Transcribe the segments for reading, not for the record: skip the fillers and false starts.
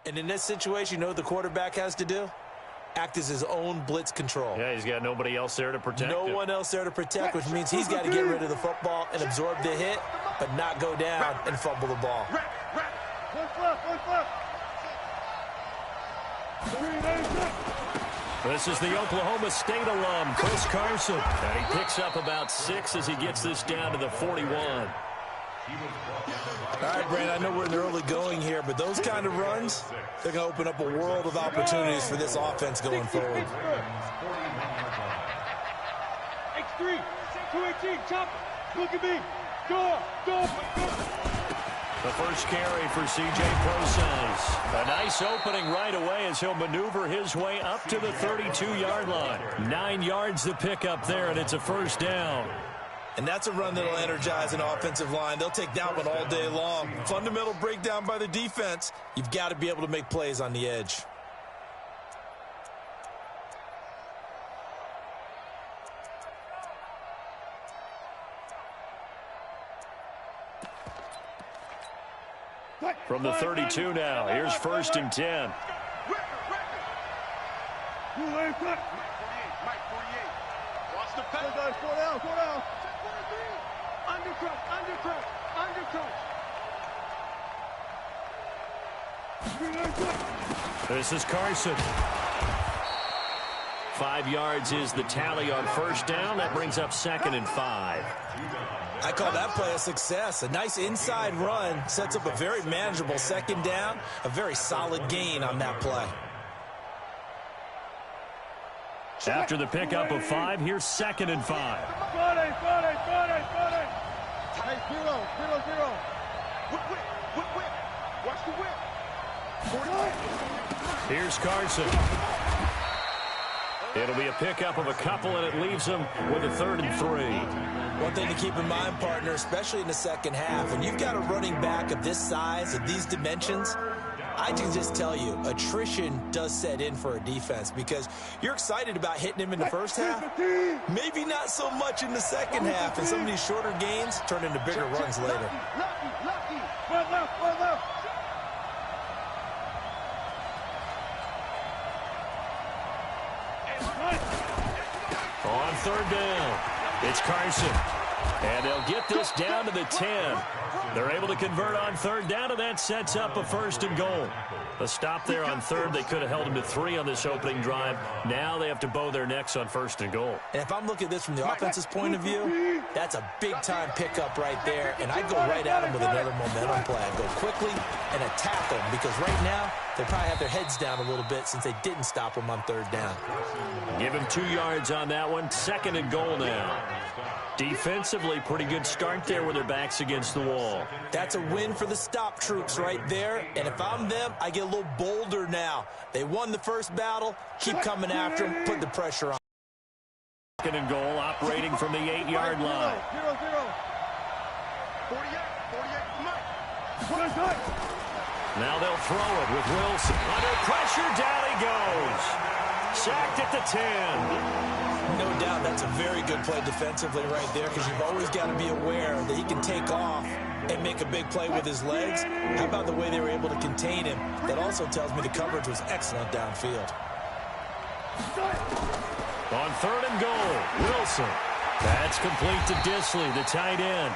And in this situation, you know what the quarterback has to do? Act as his own blitz control. Yeah, he's got nobody else there to protect him. No one else there to protect, which means he's got to get rid of the football and absorb the hit, but not go down and fumble the ball. This is the Oklahoma State alum, Chris Carson. And he picks up about 6 as he gets this down to the 41. All right, Brandon, I know we're in the early going here, but those kind of runs, they're going to open up a world of opportunities for this offense going forward. X3, 218, chop, look at me, go. The first carry for C.J. Prosise. A nice opening right away as he'll maneuver his way up to the 32-yard line. 9 yards to pick up there, and it's a first down. And that's a run that'll energize an offensive line. They'll take that one all day long. Fundamental breakdown by the defense. You've got to be able to make plays on the edge. From the 32 now, here's 1st and 10. This is Carson. 5 yards is the tally on first down. That brings up 2nd and 5. I call that play a success. A nice inside run sets up a very manageable 2nd down. A very solid gain on that play. After the pickup of 5, here's 2nd and 5. Hey, 0-0. Whip. Watch the whip. Here's Carson. It'll be a pickup of a couple, and it leaves them with a 3rd and 3. One thing to keep in mind, partner, especially in the second half, when you've got a running back of this size, of these dimensions, I can just tell you, attrition does set in for a defense because you're excited about hitting him in the first half. Maybe not so much in the second half, and some of these shorter gains turn into bigger runs later. On 3rd down, it's Carson. And they'll get this down to the 10. They're able to convert on 3rd down, and that sets up a 1st and goal. A stop there on 3rd. They could have held him to 3 on this opening drive. Now they have to bow their necks on 1st and goal. And if I'm looking at this from the offense's point of view, that's a big-time pickup right there, and I'd go right at him with another momentum play. I'd go quickly and attack them because right now they probably have their heads down a little bit since they didn't stop him on 3rd down. Give him 2 yards on that one. 2nd and goal now. Defensively, pretty good start there with their backs against the wall. That's a win for the stop troops right there. And if I'm them, I get a little bolder now. They won the first battle. Keep coming after them. Put the pressure on. 2nd and goal, operating from the 8-yard line. 48. Now they'll throw it with Wilson. Under pressure, down he goes. Sacked at the 10. No doubt that's a very good play defensively right there because you've always got to be aware that he can take off and make a big play with his legs. How about the way they were able to contain him? That also tells me the coverage was excellent downfield. On 3rd and goal, Wilson. That's complete to Disley, the tight end.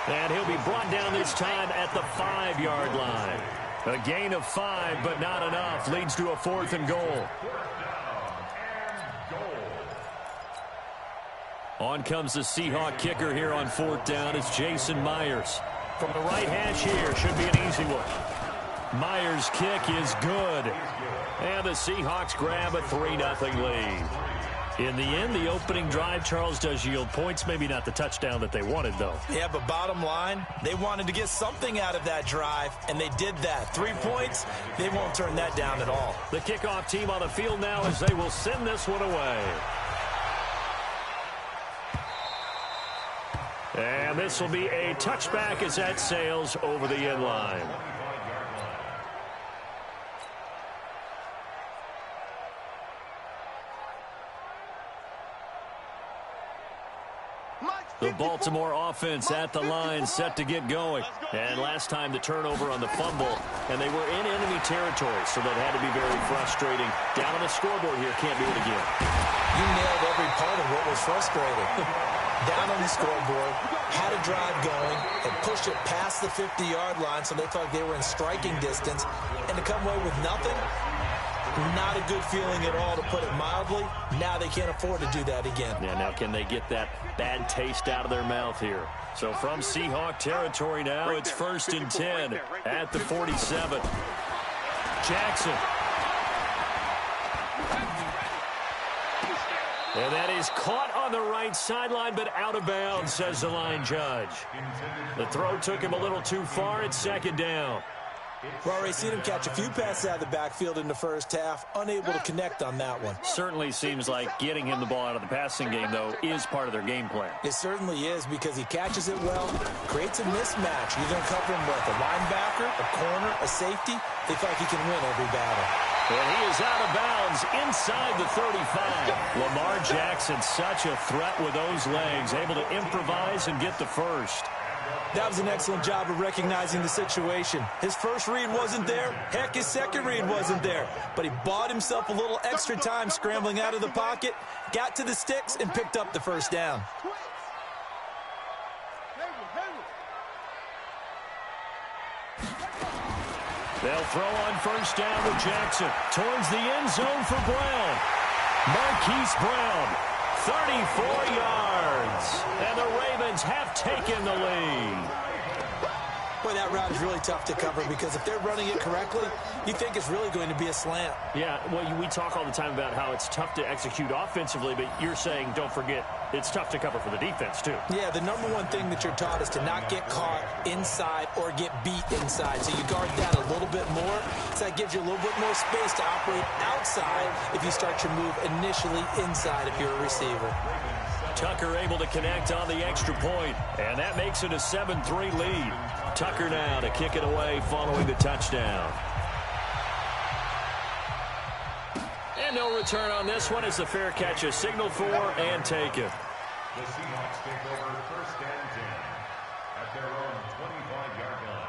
And he'll be brought down this time at the 5-yard line. A gain of 5, but not enough. Leads to a 4th and goal. On comes the Seahawk kicker here on 4th down. It's Jason Myers. From the right hash here, should be an easy one. Myers' kick is good. And the Seahawks grab a 3-0 lead. In the end, the opening drive, Charles, does yield points. Maybe not the touchdown that they wanted, though. Yeah, but bottom line, they wanted to get something out of that drive, and they did that. 3 points, they won't turn that down at all. The kickoff team on the field now as they will send this one away. And this will be a touchback as that sails over the end line. Mike The Baltimore offense at the line, set to get going. And last time the turnover on the fumble, and they were in enemy territory, so that had to be very frustrating. Down on the scoreboard here, can't do it again. You nailed every part of what was frustrating. Down on the scoreboard, had a drive going, and pushed it past the 50-yard line, so they thought they were in striking distance. And to come away with nothing, not a good feeling at all, to put it mildly. Now they can't afford to do that again. Yeah, now can they get that bad taste out of their mouth here? So from Seahawk territory now, it's 1st and 10 at the 47. Jackson. And that is caught on the right sideline, but out of bounds, says the line judge. The throw took him a little too far. It's 2nd down. We've already seen him catch a few passes out of the backfield in the first half, unable to connect on that one. Certainly seems like getting him the ball out of the passing game, though, is part of their game plan. It certainly is, because he catches it well, creates a mismatch. You're going to cover him with a linebacker, a corner, a safety. They feel like he can win every battle. And he is out of bounds inside the 35. Lamar Jackson, such a threat with those legs, able to improvise and get the first. That was an excellent job of recognizing the situation. His first read wasn't there. Heck, his second read wasn't there. But he bought himself a little extra time scrambling out of the pocket, got to the sticks, and picked up the first down. They'll throw on 1st down with Jackson. Towards the end zone for Brown. Marquise Brown, 34 yards. And the Ravens have taken the lead. Boy, that route is really tough to cover, because if they're running it correctly, you think it's really going to be a slant. Yeah, well, we talk all the time about how it's tough to execute offensively, but you're saying, don't forget, it's tough to cover for the defense, too. Yeah, the number one thing that you're taught is to not get caught inside or get beat inside. So you guard that a little bit more. So that gives you a little bit more space to operate outside if you start your move initially inside if you're a receiver. Tucker able to connect on the extra point, and that makes it a 7-3 lead. Tucker now to kick it away following the touchdown. And no return on this one as the fair catch is signaled for and taken. The Seahawks take over 1st and 10 at their own 25-yard line.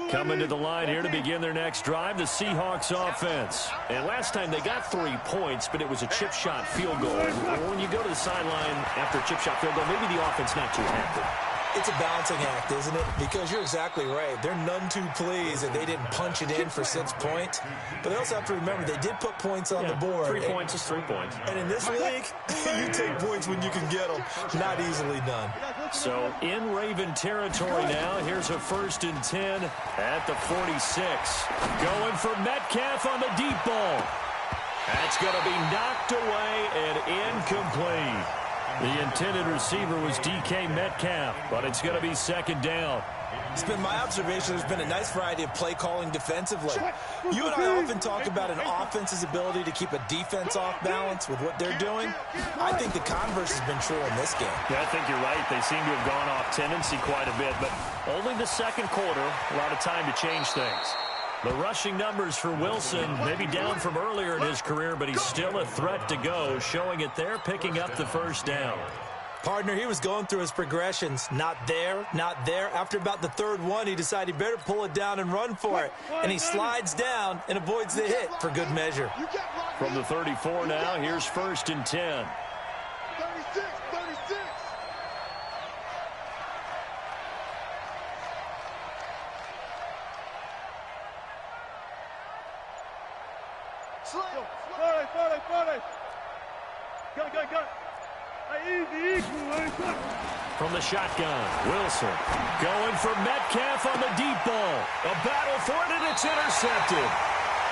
Coming to the line here to begin their next drive, the Seahawks offense. And last time they got 3 points, but it was a chip shot field goal. And when you go to the sideline after a chip shot field goal, maybe the offense not too happy. It's a balancing act, isn't it? Because you're exactly right. They're none too pleased that they didn't punch it in for 6 points. But they also have to remember they did put points on the board. 3 points is 3 points. And in this league, you take points when you can get them. Not easily done. So in Raven territory now, here's a 1st and 10 at the 46. Going for Metcalf on the deep ball. That's going to be knocked away and incomplete. The intended receiver was DK Metcalf, but it's going to be 2nd down. It's been my observation there's been a nice variety of play calling defensively. You and I often talk about an offense's ability to keep a defense off balance with what they're doing. I think the converse has been true in this game. Yeah, I think you're right. They seem to have gone off tendency quite a bit, but only the 2nd quarter, a lot of time to change things. The rushing numbers for Wilson, maybe down from earlier in his career, but he's still a threat to go, showing it there, picking up the 1st down. Partner, he was going through his progressions. Not there, not there. After about the 3rd one, he decided he better pull it down and run for it. And he slides down and avoids the hit for good measure. From the 34 now, here's 1st and 10. 36, 36. Sorry. Got it. From the shotgun, Wilson going for Metcalf on the deep ball. A battle for it, and it's intercepted.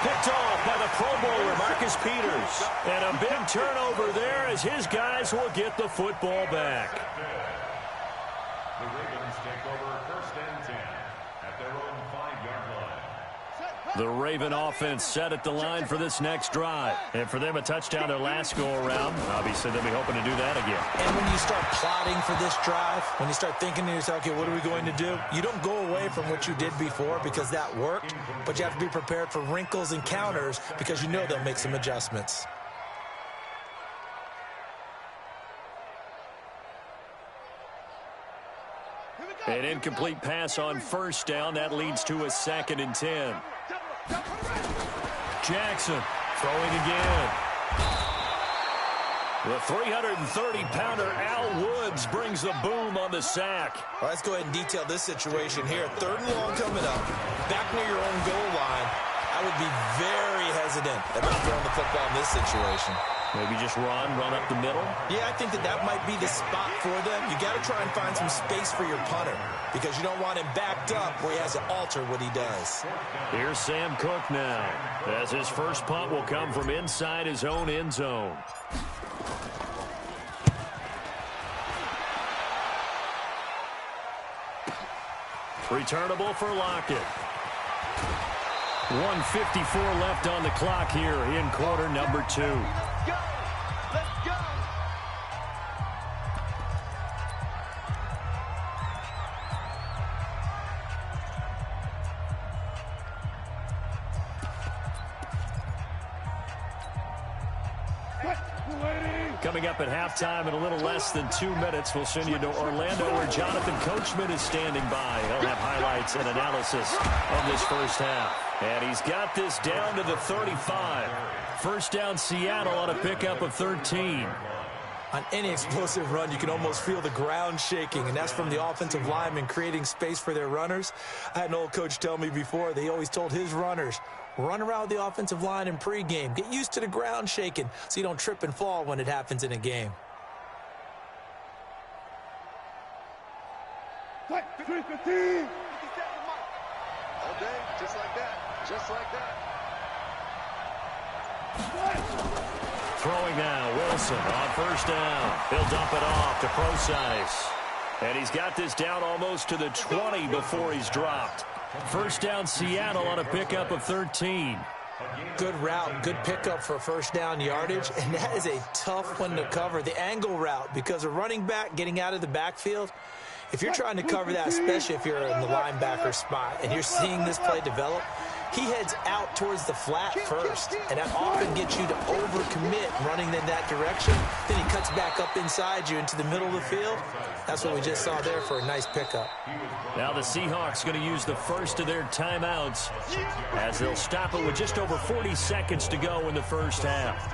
Picked off by the Pro Bowler, Marcus Peters. And a big turnover there as his guys will get the football back. The Ravens take over 1st and 10 at their own 5-yard line. The Raven offense set at the line for this next drive. And for them, a touchdown their last go-around. Obviously, they'll be hoping to do that again. And when you start plotting for this drive, when you start thinking to yourself, okay, what are we going to do? You don't go away from what you did before because that worked, but you have to be prepared for wrinkles and counters because you know they'll make some adjustments. An incomplete pass on first down. That leads to a 2nd and 10. Jackson throwing again. The 330-pounder Al Woods brings the boom on the sack. Well, let's go ahead and detail this situation here. 3rd and long coming up. Back near your own goal line. I would be very hesitant about throwing the football in this situation. Maybe just run up the middle? Yeah, I think that might be the spot for them. You got to try and find some space for your punter because you don't want him backed up where he has to alter what he does. Here's Sam Cook now, as his first punt will come from inside his own end zone. Returnable for Lockett. 1:54 left on the clock here in quarter number 2. Coming up at halftime in a little less than 2 minutes, we'll send you to Orlando where Jonathan Coachman is standing by. He'll have highlights and analysis of this first half. And he's got this down to the 35. First down, Seattle on a pickup of 13. On any explosive run, you can almost feel the ground shaking, and that's from the offensive linemen creating space for their runners. I had an old coach tell me before, they always told his runners, run around the offensive line in pregame. Get used to the ground shaking so you don't trip and fall when it happens in a game. All day, just like that. Just like that. Throwing now, Wilson on first down. He'll dump it off to Procise. And he's got this down almost to the 20 before he's dropped. First down, Seattle on a pickup of 13. Good route, good pickup for first down yardage, and that is a tough one to cover. The angle route, because a running back getting out of the backfield, if you're trying to cover that, especially if you're in the linebacker spot, and you're seeing this play develop, he heads out towards the flat first, and that often gets you to overcommit running in that direction. Then he cuts back up inside you into the middle of the field. That's what we just saw there for a nice pickup. Now the Seahawks going to use the first of their timeouts as they'll stop it with just over 40 seconds to go in the first half.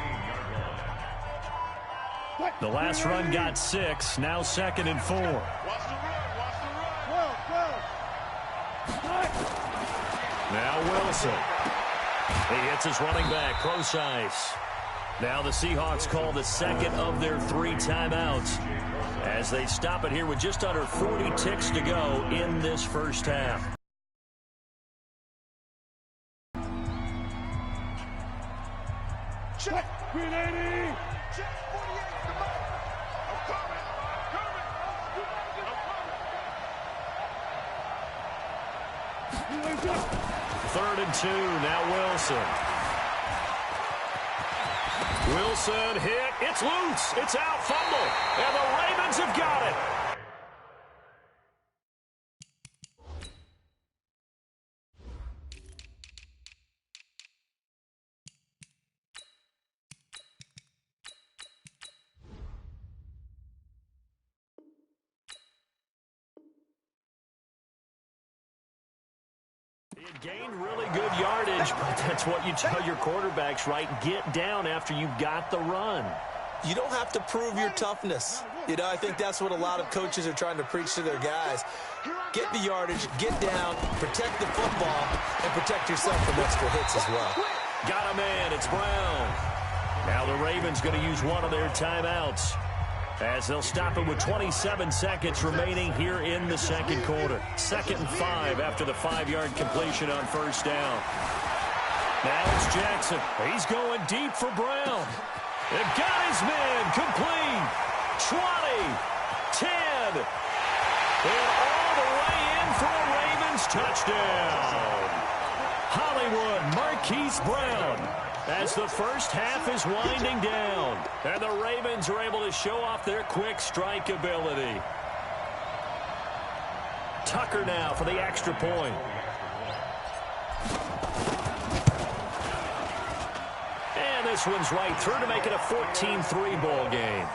The last run got 6, now 2nd and 4. Now Wilson. He hits his running back, Procise. Now the Seahawks call the second of their 3 timeouts as they stop it here with just under 40 ticks to go in this first half. Check, 380. Check, 48. Come on. I'm coming. Coming. 3rd and 2, now Wilson. Wilson hit, it's loose, it's out, fumble, and the Ravens have got it. He had gained really good yardage, but that's what you tell your quarterbacks, right? Get down after you got the run. You don't have to prove your toughness. You know, I think that's what a lot of coaches are trying to preach to their guys. Get the yardage, get down, protect the football, and protect yourself from extra hits as well. Got a man, it's Brown. Now the Ravens going to use one of their timeouts as they'll stop it with 27 seconds remaining here in the second quarter. 2nd and 5 after the 5-yard completion on first down. Now it's Jackson. He's going deep for Brown. It got his man complete. 20, 10, and all the way in for a Ravens touchdown. Hollywood Marquise Brown, as the first half is winding down. And the Ravens are able to show off their quick strike ability. Tucker now for the extra point. And this one's right through to make it a 14-3 ball game.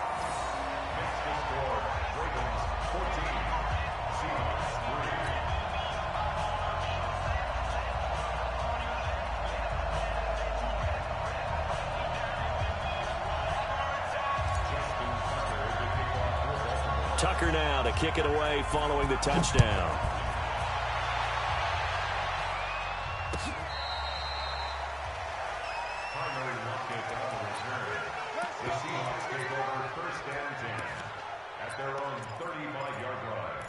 Tucker now to kick it away following the touchdown. The Seahawks take over first and 10 at their own 35-yard line.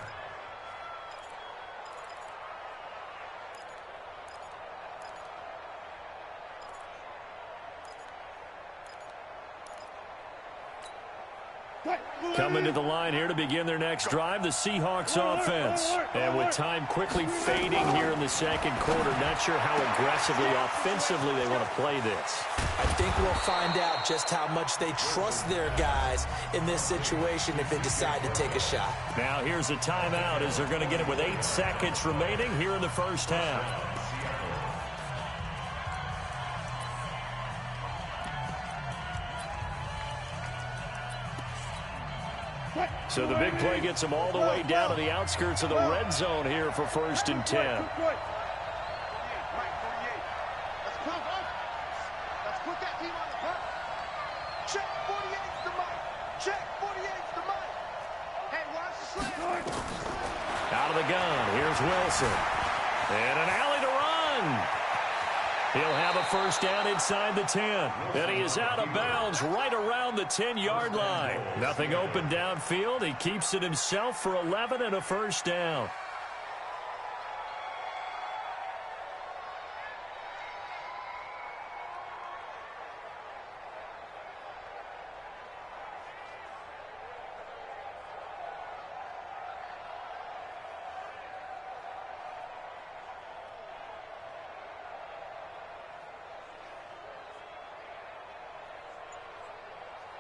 Coming to the line here to begin their next drive, the Seahawks offense. And with time quickly fading here in the second quarter, not sure how aggressively, offensively they want to play this. I think we'll find out just how much they trust their guys in this situation if they decide to take a shot. Now here's a timeout as they're going to get it with 8 seconds remaining here in the first half. So the big play gets them all the way down to the outskirts of the red zone here for first and 10. Let's put that team on the punt. Check 48's the mic. Check 48's the mic. Hey, watch the slant. Out of the gun, here's Wilson. And an alley to run. He'll have a first down inside the 10. And he is out of bounds right around the 10-yard line. Nothing open downfield. He keeps it himself for 11 and a first down.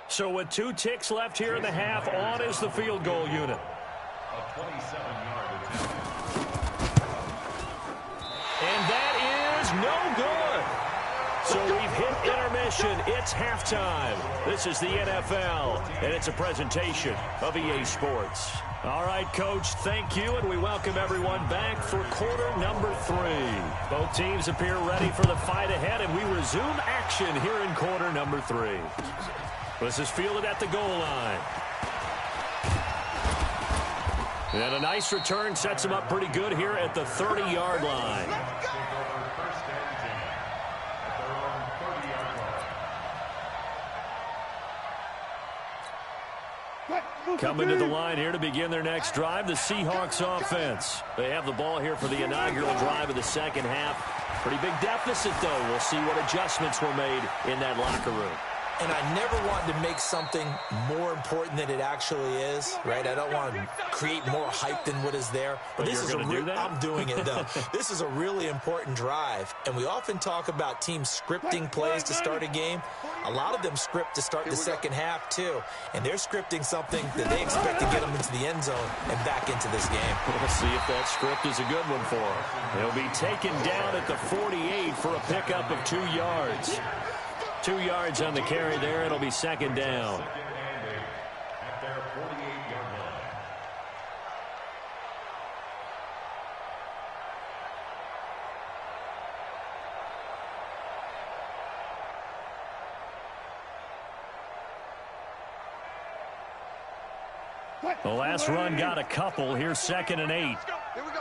So with 2 ticks left here in the half, on is the field goal unit. A 27-yard attempt. And that is no good. So we've hit intermission. It's halftime. This is the NFL, and it's a presentation of EA Sports. All right, Coach, thank you, and we welcome everyone back for quarter number 3. Both teams appear ready for the fight ahead, and we resume action here in quarter number 3. This is fielded at the goal line. And a nice return sets him up pretty good here at the 30-yard line. Coming to the line here to begin their next drive, the Seahawks offense. They have the ball here for the inaugural drive of the second half. Pretty big deficit, though. We'll see what adjustments were made in that locker room. And I never wanted to make something more important than it actually is, right? I don't want to create more hype than what is there. But this is I'm doing it, though. This is a really important drive. And we often talk about teams scripting plays to start a game. A lot of them script to start the second half, too. And they're scripting something that they expect to get them into the end zone and back into this game. We'll see if that script is a good one for them. He'll be taken down at the 48 for a pickup of 2 yards. 2 yards on the carry there. It'll be second down. At their 48-yard line. The last run got a couple. Here's second and 8. Here we go, here we go.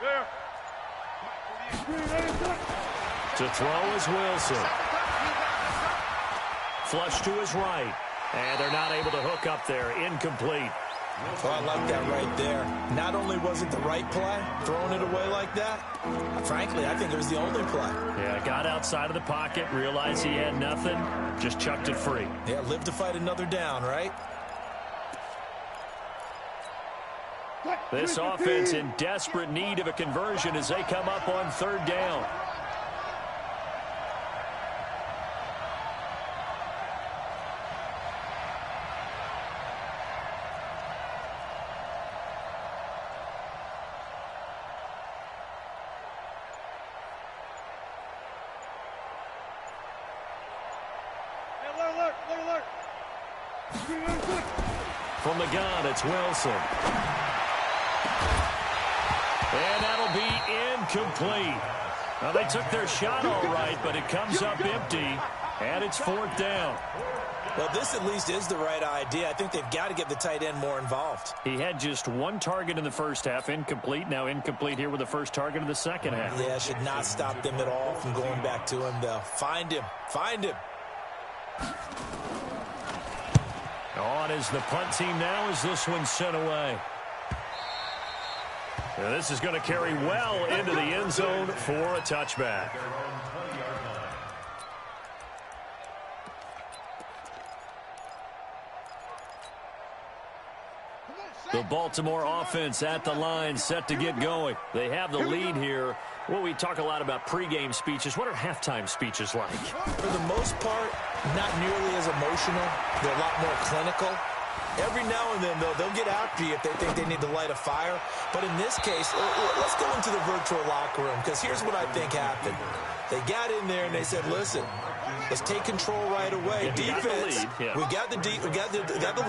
Fair. To throw is Wilson. Flush to his right. And they're not able to hook up there. Incomplete. Oh, I like that right there. Not only was it the right play, throwing it away like that, frankly, I think it was the only play. Yeah, got outside of the pocket, realized he had nothing, just chucked it free. Yeah, live to fight another down, right? This offense in desperate need of a conversion as they come up on 3rd down. From the gun, it's Wilson. And that'll be incomplete. Now, they took their shot all right, but it comes up empty, and it's 4th down. Well, this at least is the right idea. I think they've got to get the tight end more involved. He had just 1 target in the first half, incomplete. Now incomplete here with the first target of the second half. Yeah, should not stop them at all from going back to him, though. Find him. Find him. On is the punt team now as this one's sent away. Now this is going to carry well into the end zone for a touchback. The Baltimore offense at the line, set to get going. They have the lead here. Well, we talk a lot about pregame speeches. What are halftime speeches like? For the most part, not nearly as emotional. They're a lot more clinical. Every now and then, though, they'll get after you if they think they need to light a fire. But in this case, let's go into the virtual locker room, because here's what I think happened. They got in there and they said, listen, let's take control right away. Defense, we got the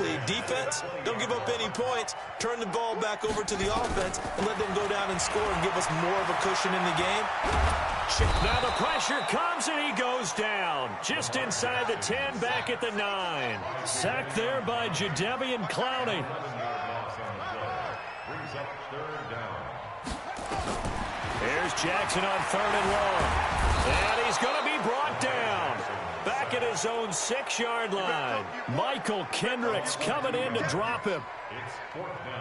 lead. Defense, don't give up any points. Turn the ball back over to the offense and let them go down and score and give us more of a cushion in the game. Now the pressure comes and he goes down. Just inside the 10, back at the 9. Sacked there by Jadeveon Clowney. Here's Jackson on 3rd and long. And he's going to be brought down. Back at his own 6-yard line. Michael Kendricks coming in to drop him.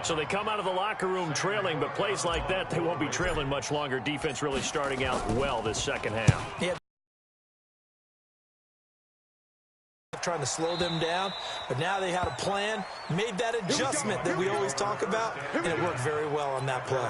So they come out of the locker room trailing, but plays like that, they won't be trailing much longer. Defense really starting out well this second half. Yeah. Trying to slow them down, but now they had a plan, made that adjustment that we always talk about, and it worked very well on that play.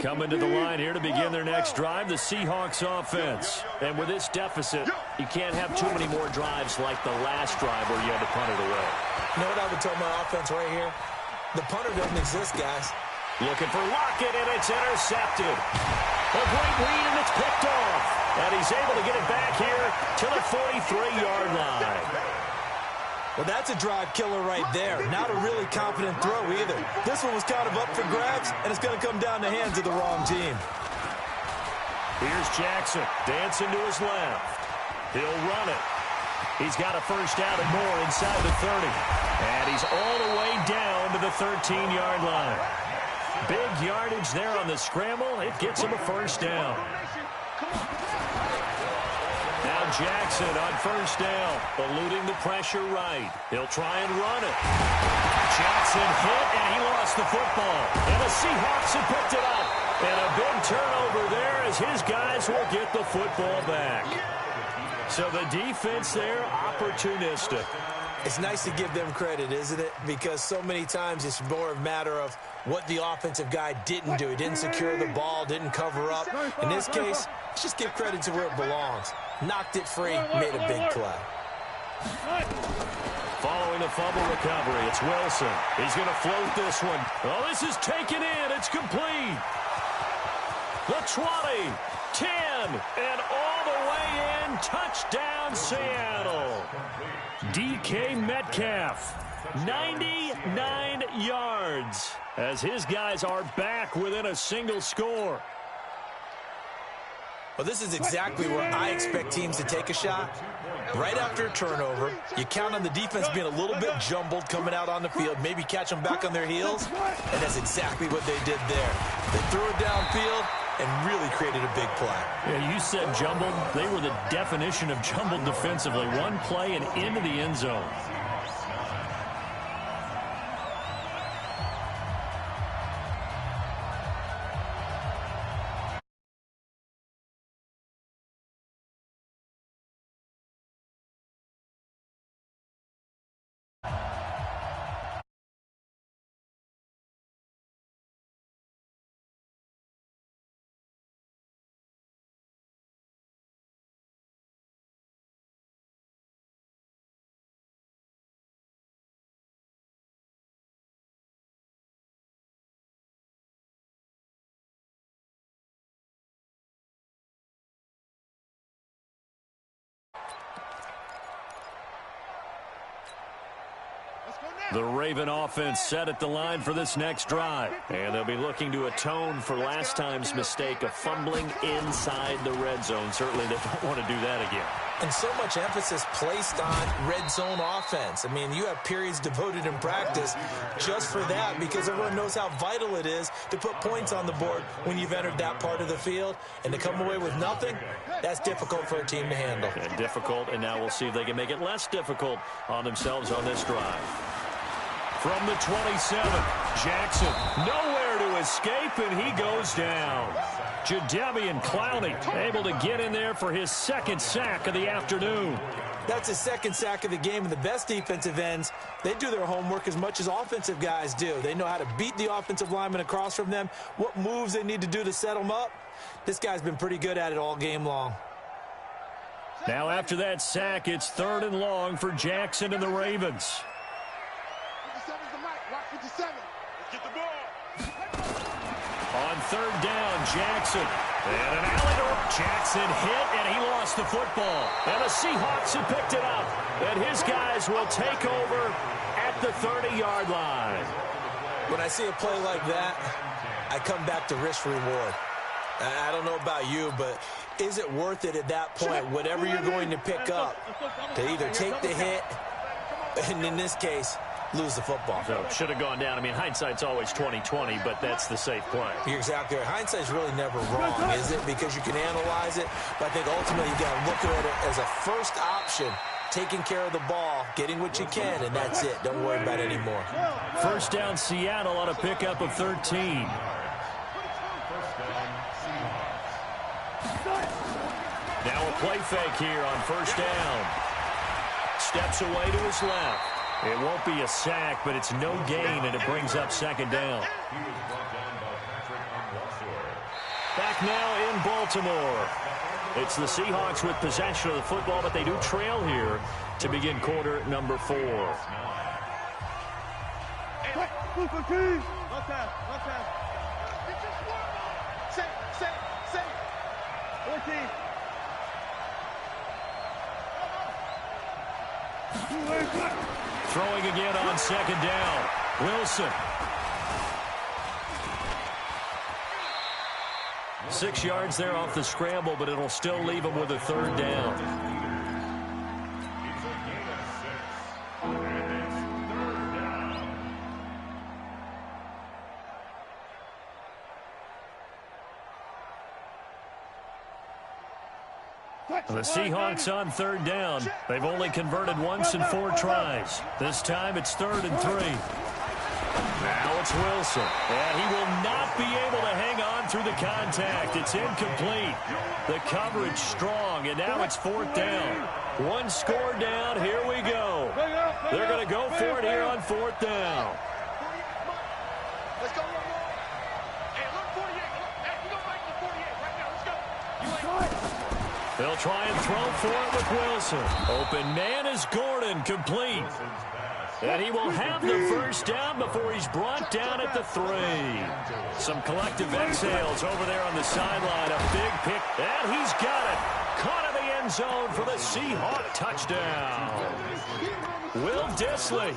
Coming to the line here to begin their next drive, the Seahawks offense. And with this deficit, you can't have too many more drives like the last drive where you had to punt it away. You know what I would tell my offense right here? The punter doesn't exist, guys. Looking for Lockett, and it's intercepted. A great read, and it's picked off. And he's able to get it back here to the 43-yard line. Well, that's a drive killer right there. Not a really confident throw either. This one was kind of up for grabs, and it's going to come down the hands of the wrong team. Here's Jackson dancing to his left. He'll run it. He's got a first down and more inside the 30. And he's all the way down to the 13-yard line. Big yardage there on the scramble. It gets him a first down. Now Jackson on first down, eluding the pressure right. He'll try and run it. Jackson hit, and he lost the football. And the Seahawks have picked it up. And a big turnover there as his guys will get the football back. So the defense there, opportunistic. It's nice to give them credit, isn't it? Because so many times it's more a matter of what the offensive guy didn't do. He didn't secure the ball, didn't cover up. In this case, let's just give credit to where it belongs. Knocked it free, made a big play. Following the fumble recovery, it's Wilson. He's going to float this one. Oh, this is taken in. It's complete. The 20, 10, and all the way in. Touchdown, Seattle. DK Metcalf, 99 yards, as his guys are back within a single score. Well, this is exactly where I expect teams to take a shot. Right after a turnover, you count on the defense being a little bit jumbled coming out on the field, maybe catch them back on their heels, and that's exactly what they did there. They threw it downfield and really created a big play. Yeah, you said jumbled. They were the definition of jumbled defensively. One play and into the end zone. The Raven offense set at the line for this next drive. And they'll be looking to atone for last time's mistake of fumbling inside the red zone. Certainly they don't want to do that again. And so much emphasis placed on red zone offense. I mean, you have periods devoted in practice just for that because everyone knows how vital it is to put points on the board when you've entered that part of the field. And to come away with nothing, that's difficult for a team to handle. And difficult, and now we'll see if they can make it less difficult on themselves on this drive. From the 27, Jackson nowhere to escape, and he goes down. Jadeveon Clowney able to get in there for his second sack of the afternoon. That's his second sack of the game, and the best defensive ends, they do their homework as much as offensive guys do. They know how to beat the offensive lineman across from them, what moves they need to do to set them up. This guy's been pretty good at it all game long. Now after that sack, it's 3rd and long for Jackson and the Ravens. 57's the mic. Rock 57. Let's get the ball. On 3rd down, Jackson. And an alley to Jackson hit, and he lost the football. And the Seahawks have picked it up. And his guys will take over at the 30-yard line. When I see a play like that, I come back to risk-reward. I don't know about you, but is it worth it at that point, whatever you're going to pick up, to either take the hit, and in this case, lose the football? So it should have gone down. I mean, hindsight's always 20/20, but that's the safe play. You're exactly right. Hindsight's really never wrong, is it? Because you can analyze it, but I think ultimately you got to look at it as a first option, taking care of the ball, getting what you can, and that's it. Don't worry about it anymore. 1st down, Seattle on a pickup of 13. Now a play fake here on 1st down. Steps away to his left. It won't be a sack, but it's no gain, and it brings up 2nd down. Back now in Baltimore. It's the Seahawks with possession of the football, but they do trail here to begin quarter number 4. Throwing again on 2nd down. Wilson. 6 yards there off the scramble, but it'll still leave him with a 3rd down. The Seahawks on 3rd down. They've only converted once in 4 tries. This time it's 3rd and 3. Now it's Wilson. And he will not be able to hang on through the contact. It's incomplete. The coverage strong, and now it's 4th down. 1 score down. Here we go. They're going to go for it here on 4th down. Let's go. Hey, look, 48. Hey, we go back to 48 right now. Let's go. They'll try and throw for it with Wilson. Open man is Gordon, complete. And he will have the 1st down before he's brought down at the 3. Some collective exhales over there on the sideline. A big pick, and he's got it. Caught in the end zone for the Seahawk touchdown. Will Dissly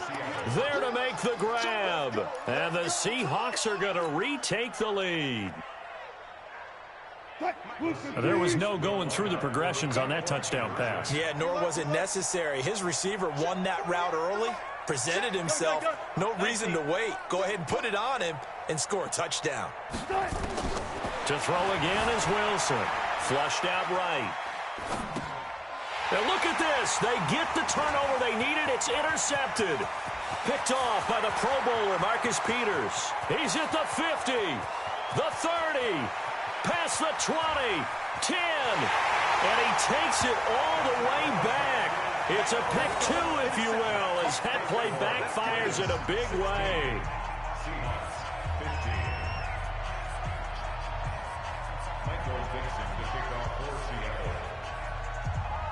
there to make the grab. And the Seahawks are going to retake the lead. There was no going through the progressions on that touchdown pass. Yeah, nor was it necessary. His receiver won that route early, presented himself. No reason to wait. Go ahead and put it on him and score a touchdown. To throw again is Wilson. Flushed out right. Now look at this. They get the turnover they needed. It's intercepted. Picked off by the Pro Bowler, Marcus Peters. He's at the 50, the 30. Past the 20, 10, and he takes it all the way back. It's a pick 2, if you will, as that play backfires in a big way.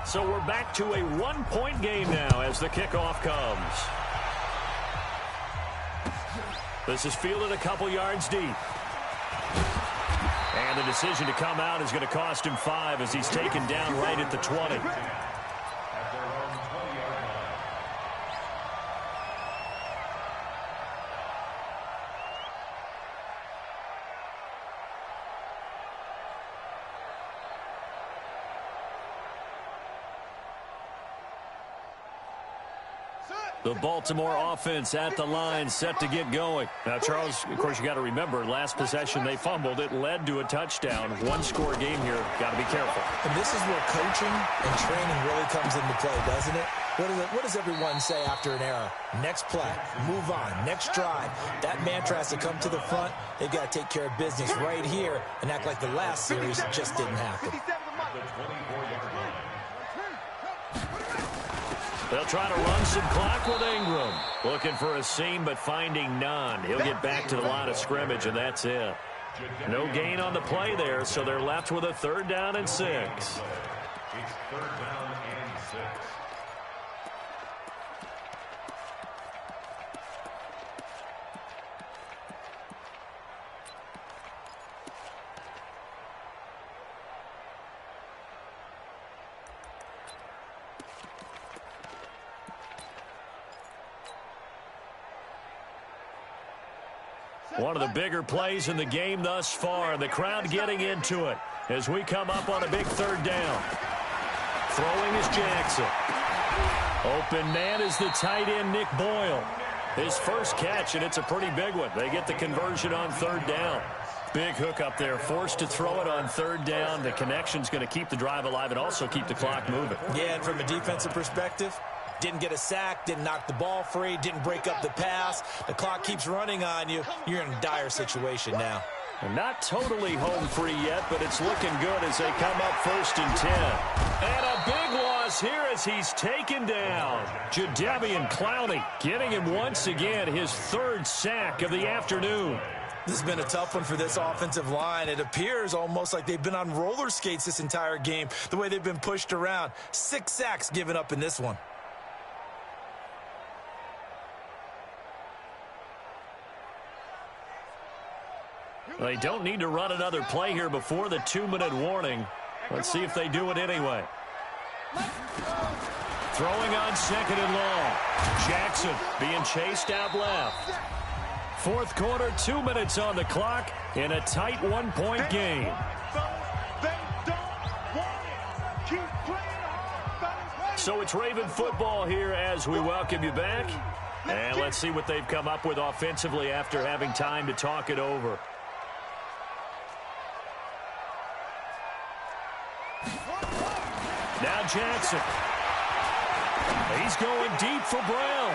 So we're back to a 1-point game now as the kickoff comes. This is fielded a couple yards deep. And the decision to come out is going to cost him 5 as he's taken down right at the 20. The Baltimore offense at the line, set to get going. Now, Charles, of course, you got to remember, last possession they fumbled. It led to a touchdown. One-score game here. Got to be careful. And this is where coaching and training really comes into play, doesn't it? What does everyone say after an error? Next play, move on, next drive. That mantra has to come to the front. They've got to take care of business right here and act like the last series it just didn't happen. They'll try to run some clock with Ingram. Looking for a seam, but finding none. He'll get back to the line of scrimmage, and that's it. No gain on the play there, so they're left with a 3rd down and 6. It's 3rd down and 6. One of the bigger plays in the game thus far. The crowd getting into it as we come up on a big 3rd down. Throwing is Jackson. Open man is the tight end, Nick Boyle. His first catch, and it's a pretty big one. They get the conversion on 3rd down. Big hook up there, forced to throw it on 3rd down. The connection's going to keep the drive alive and also keep the clock moving. Yeah, and from a defensive perspective, didn't get a sack, didn't knock the ball free, didn't break up the pass. The clock keeps running on you. You're in a dire situation now. Not totally home free yet, but it's looking good as they come up 1st and 10. And a big loss here as he's taken down. Jadeveon Clowney getting him once again his 3rd sack of the afternoon. This has been a tough one for this offensive line. It appears almost like they've been on roller skates this entire game, the way they've been pushed around. 6 sacks given up in this one. They don't need to run another play here before the 2-minute warning. Let's see if they do it anyway. Throwing on 2nd and long. Jackson being chased out left. 4th quarter, 2 minutes on the clock in a tight 1-point game. So it's Raven football here as we welcome you back. And let's see what they've come up with offensively after having time to talk it over. Now Jackson. He's going deep for Brown.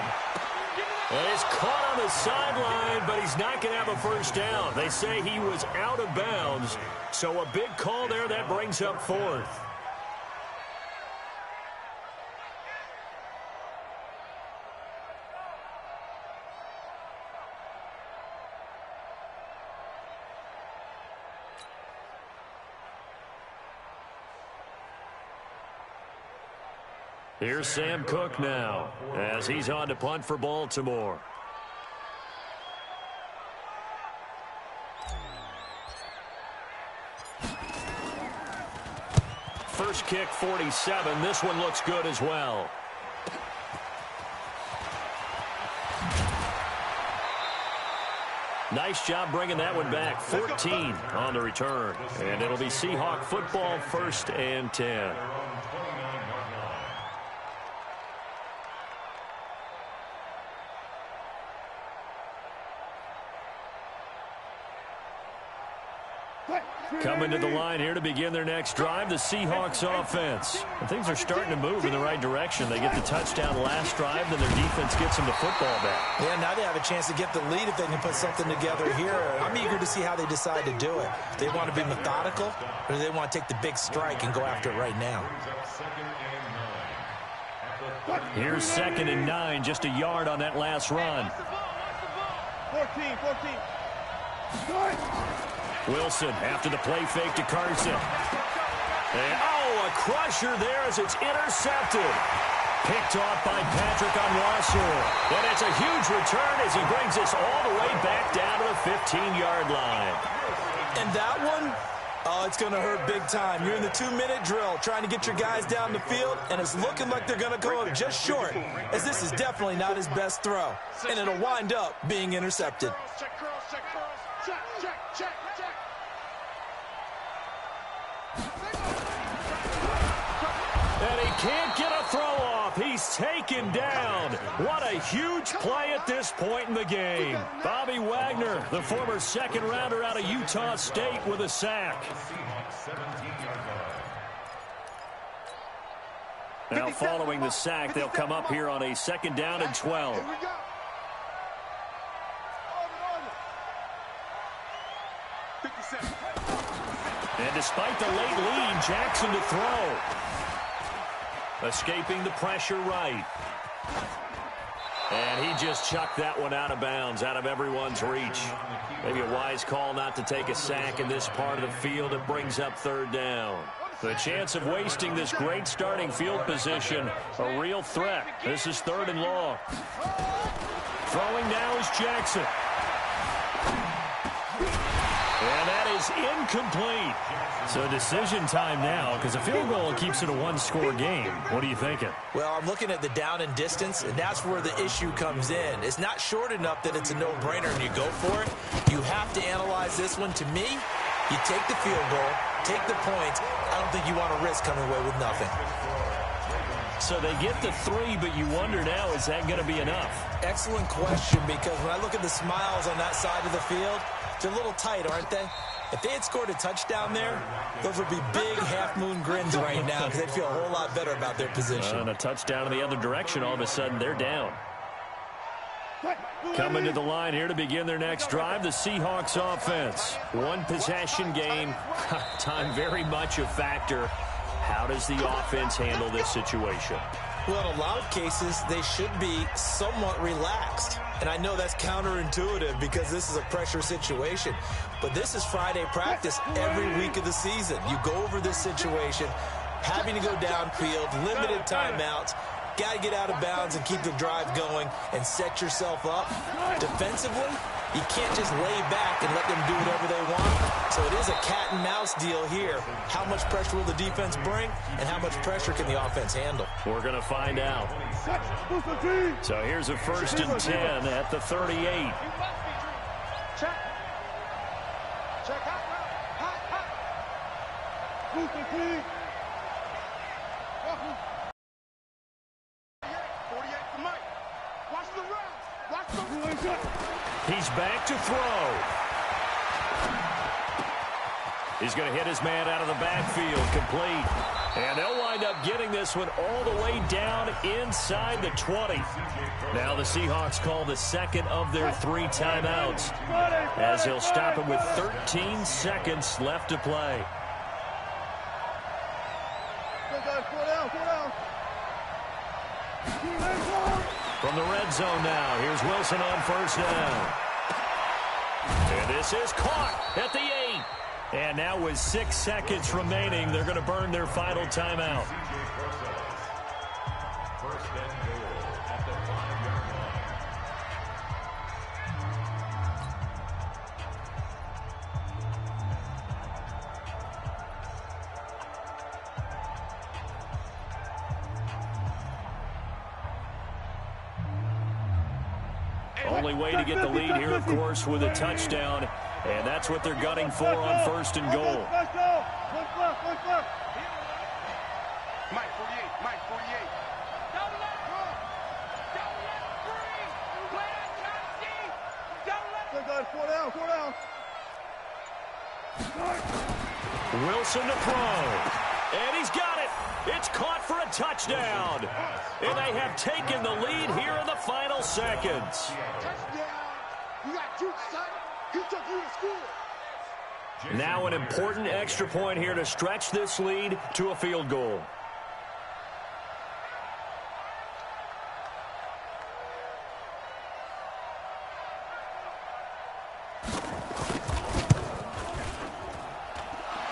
And he's caught on the sideline, but he's not going to have a first down. They say he was out of bounds. So a big call there that brings up 4th. Here's Sam Cook now as he's on to punt for Baltimore. First kick, 47. This one looks good as well. Nice job bringing that one back. 14 on the return. And it'll be Seahawk football, 1st and 10. Coming to the line here to begin their next drive, the Seahawks offense. And things are starting to move in the right direction. They get the touchdown last drive, then their defense gets them the football back. Yeah, now they have a chance to get the lead if they can put something together here. I'm eager to see how they decide to do it. Do they want to be methodical, or do they want to take the big strike and go after it right now? Here's 2nd and 9, just a yard on that last run. 14. Wilson after the play fake to Carson. And, a crusher there as it's intercepted. Picked off by Patrick Onwuasor. And it's a huge return as he brings us all the way back down to the 15-yard line. And that one, it's going to hurt big time. You're in the 2-minute drill trying to get your guys down the field, and it's looking like they're going to go up just short, as this is definitely not his best throw. And it'll wind up being intercepted. And he can't get a throw off. He's taken down. What a huge play at this point in the game. Bobby Wagner, the former second-rounder out of Utah State, with a sack. Now following the sack, they'll come up here on a 2nd down and 12. And despite the late lead, Jackson to throw. Escaping the pressure right. And he just chucked that one out of bounds, out of everyone's reach. Maybe a wise call not to take a sack in this part of the field. It brings up 3rd down. The chance of wasting this great starting field position, a real threat. This is 3rd and long. Throwing now is Jackson. And that is incomplete. So decision time now, because a field goal keeps it a 1-score game. What are you thinking? Well, I'm looking at the down and distance, and that's where the issue comes in. It's not short enough that it's a no-brainer and you go for it. You have to analyze this one. To me, you take the field goal, take the points. I don't think you want to risk coming away with nothing. So they get the 3, but you wonder now, is that going to be enough? Excellent question, because when I look at the smiles on that side of the field, they're a little tight, aren't they? If they had scored a touchdown there, those would be big half-moon grins right now because they'd feel a whole lot better about their position. And a touchdown in the other direction, all of a sudden they're down. Coming to the line here to begin their next drive, the Seahawks offense. 1-possession game. Time very much a factor. How does the offense handle this situation? Well, in a lot of cases, they should be somewhat relaxed. And I know that's counterintuitive because this is a pressure situation. But this is Friday practice every week of the season. You go over this situation, having to go downfield, limited timeouts, got to get out of bounds and keep the drive going and set yourself up. Defensively, you can't just lay back and let them do whatever they want. So it is a cat and mouse deal here. How much pressure will the defense bring and how much pressure can the offense handle? We're going to find out. So here's a 1st and 10 at the 38. Check. Check out. Hot. 48 for Mike. Watch the route. Watch the route. He's back to throw. He's going to hit his man out of the backfield, complete. And they'll wind up getting this one all the way down inside the 20. Now the Seahawks call the 2nd of their 3 timeouts as he'll stop him with 13 seconds left to play. From the red zone now, here's Wilson on 1st down. And this is caught at the 8. And now with 6 seconds remaining, they're going to burn their final timeout. Only way to get the lead here, of course, with a touchdown. And that's what they're gunning for on 1st and goal. Mike 48. Mike 48. Double up. Double up. Free. Play out deep. Double up. 4 down. Wilson to throw. And he's got it. It's caught for a touchdown. And they have taken the lead here in the final seconds. Touchdown. You got juice, son. He took you to school. Now an important extra point here to stretch this lead to a field goal.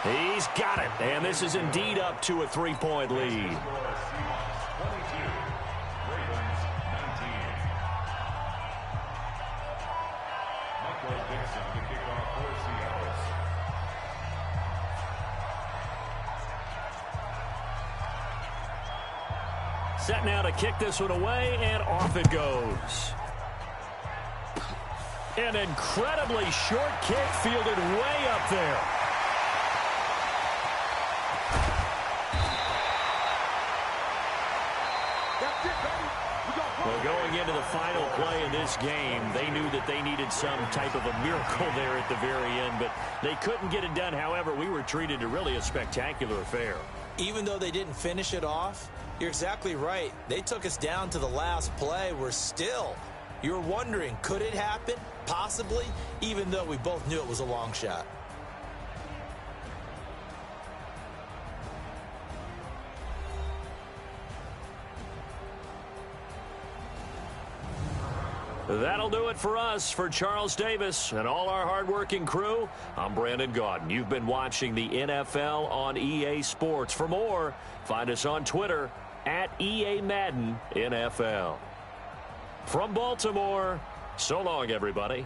He's got it, and this is indeed up to a 3-point lead. Set now to kick this one away, and off it goes. An incredibly short kick fielded way up there. Going into the final play of this game, they knew that they needed some type of a miracle there at the very end, but they couldn't get it done. However, we were treated to really a spectacular affair. Even though they didn't finish it off, you're exactly right. They took us down to the last play. You're wondering, could it happen? Possibly, even though we both knew it was a long shot. That'll do it for us. For Charles Davis and all our hardworking crew, I'm Brandon Gaudin. You've been watching the NFL on EA Sports. For more, find us on Twitter at EA Madden NFL. From Baltimore, so long, everybody.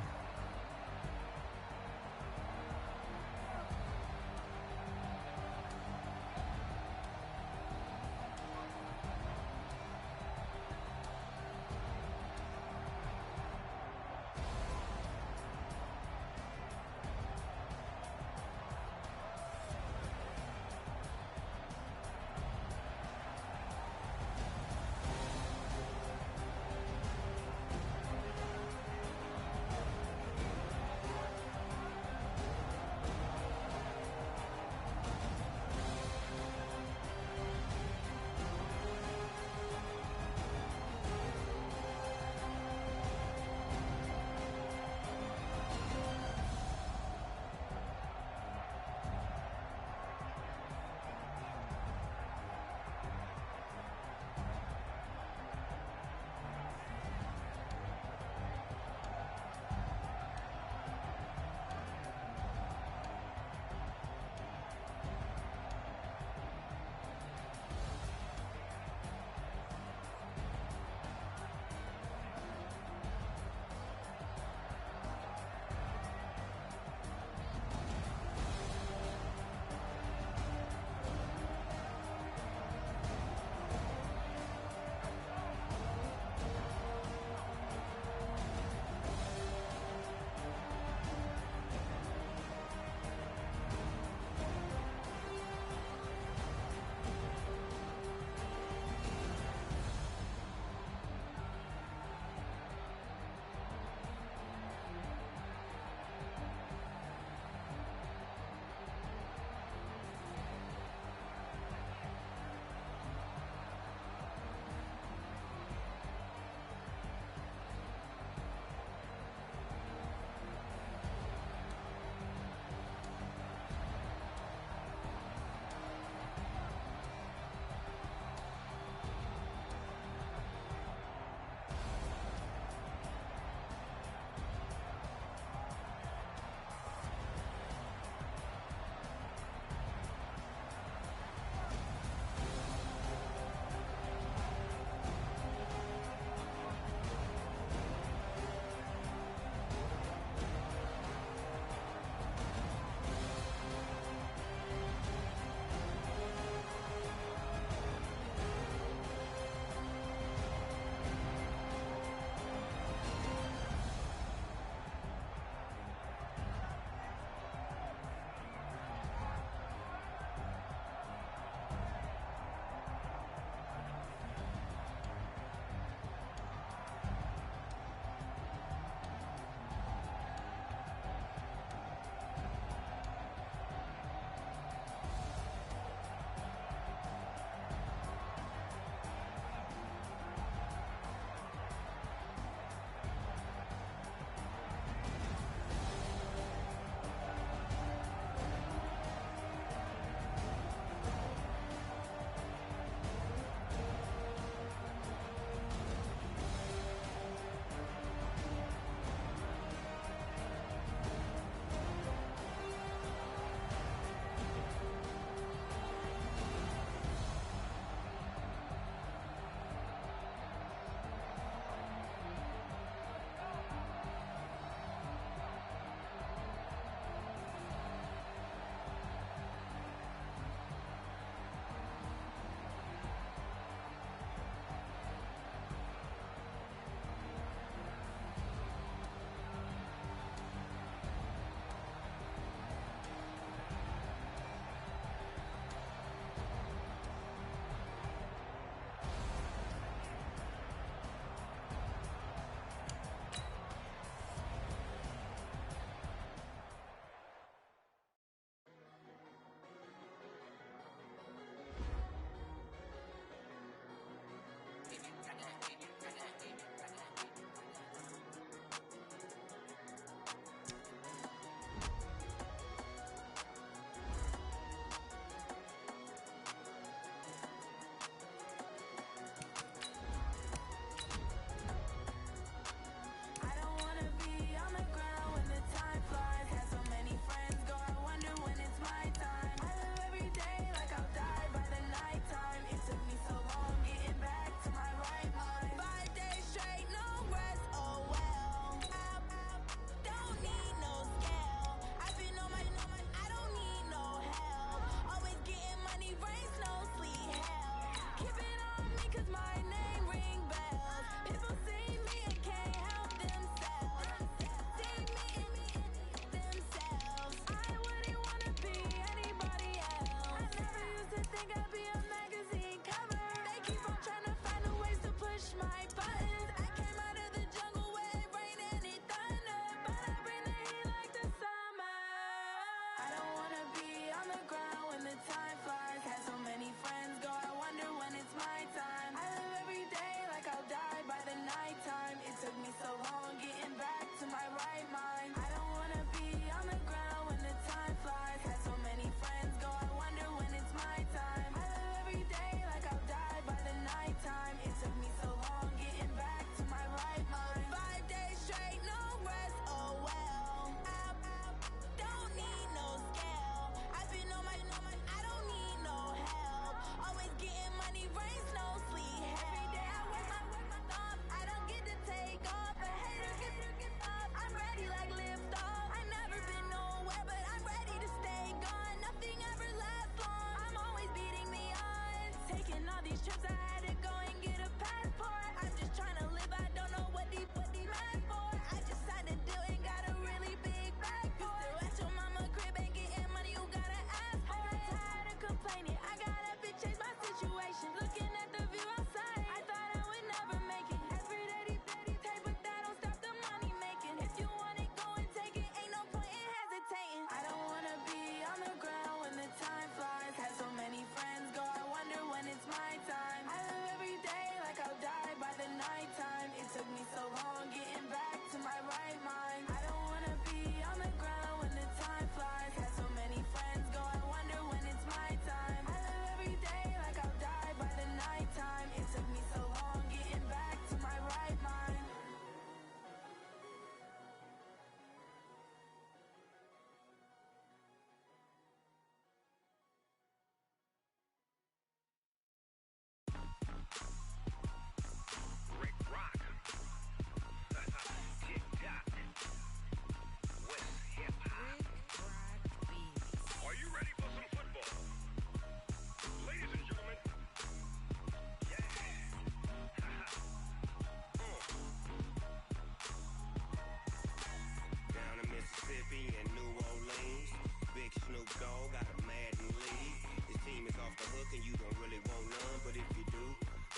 hook and you don't really want none, but if you do,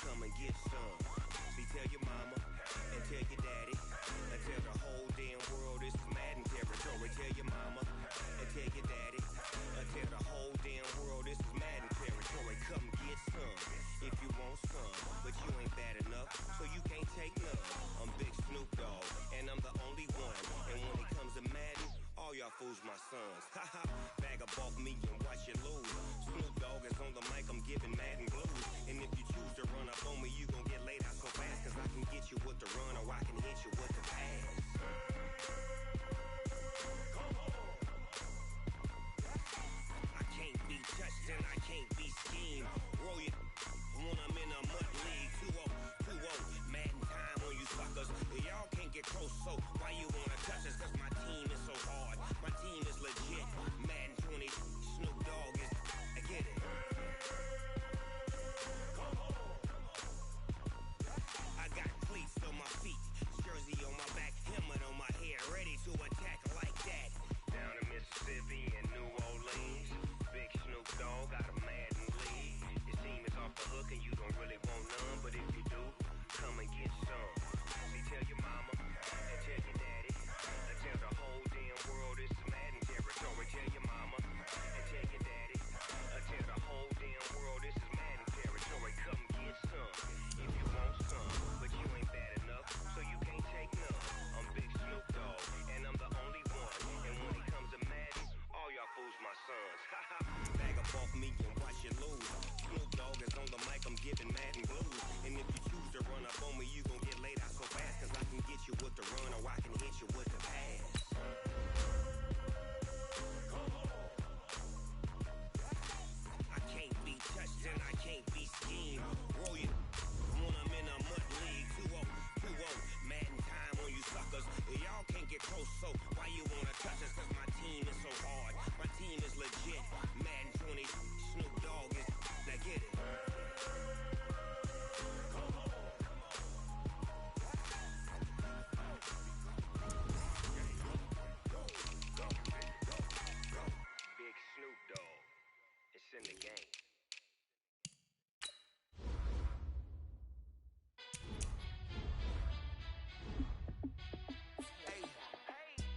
come and get some. See, tell your mama and tell your daddy and tell the whole damn world this is Madden territory. Tell your mama and tell your daddy and tell the whole damn world this is Madden territory. Come get some if you want some, but you ain't bad enough, so you can't take none. I'm Big Snoop Dogg, and I'm the only one. And when it comes to Madden, all y'all fools my sons. Haha, bag up off me and watch you lose. Snoop Dogg is on the mic, I'm giving Madden blues. And if you choose to run up on me, you gon' get laid out so fast, cause I can get you with the run or I can hit you with the pass. I can't be touched and I can't be schemed. Roll you when I'm in a mud league. 2-0, Madden time on you suckers. Y'all can't get close, so why you wanna touch us? Cause my team is so hard, my team is legit. Madden 20, Snoop Dogg is, I get it. I got cleats on my feet, jersey on my back, helmet on my head, ready to attack like that. Down in Mississippi and New Orleans, Big Snoop Dogg got a Madden league. Your team is off the hook and you don't really want none, but if you do, come and get some. See, tell your mama and tell your daddy and tell the whole damn world this is Madden territory. Tell your mama and tell your daddy and tell the whole damn world this is Madden territory. Come get some if you want some, but you ain't bad enough, so you can't take none. I'm Big Snoop Dogg, and I'm the only one. And when it comes to Madden, all y'all fools my sons. Haha, bag up off me and watch you lose. Snoop Dogg is on the mic, I'm giving Madden blues. And if you choose to run up on me, you gon' get laid out so fast, cause I can get you with the run or I can hit you with the pass. I can't be touched and I can't be schemed. Roll you when I'm in a mud league. 2-0, Madden time on you suckers. Y'all can't get close, so why you wanna touch us? Cause my team is so hard, my team is legit. Madden 20, Snoop Dogg is, now get it. Big Snoop Dogg, it's in the game.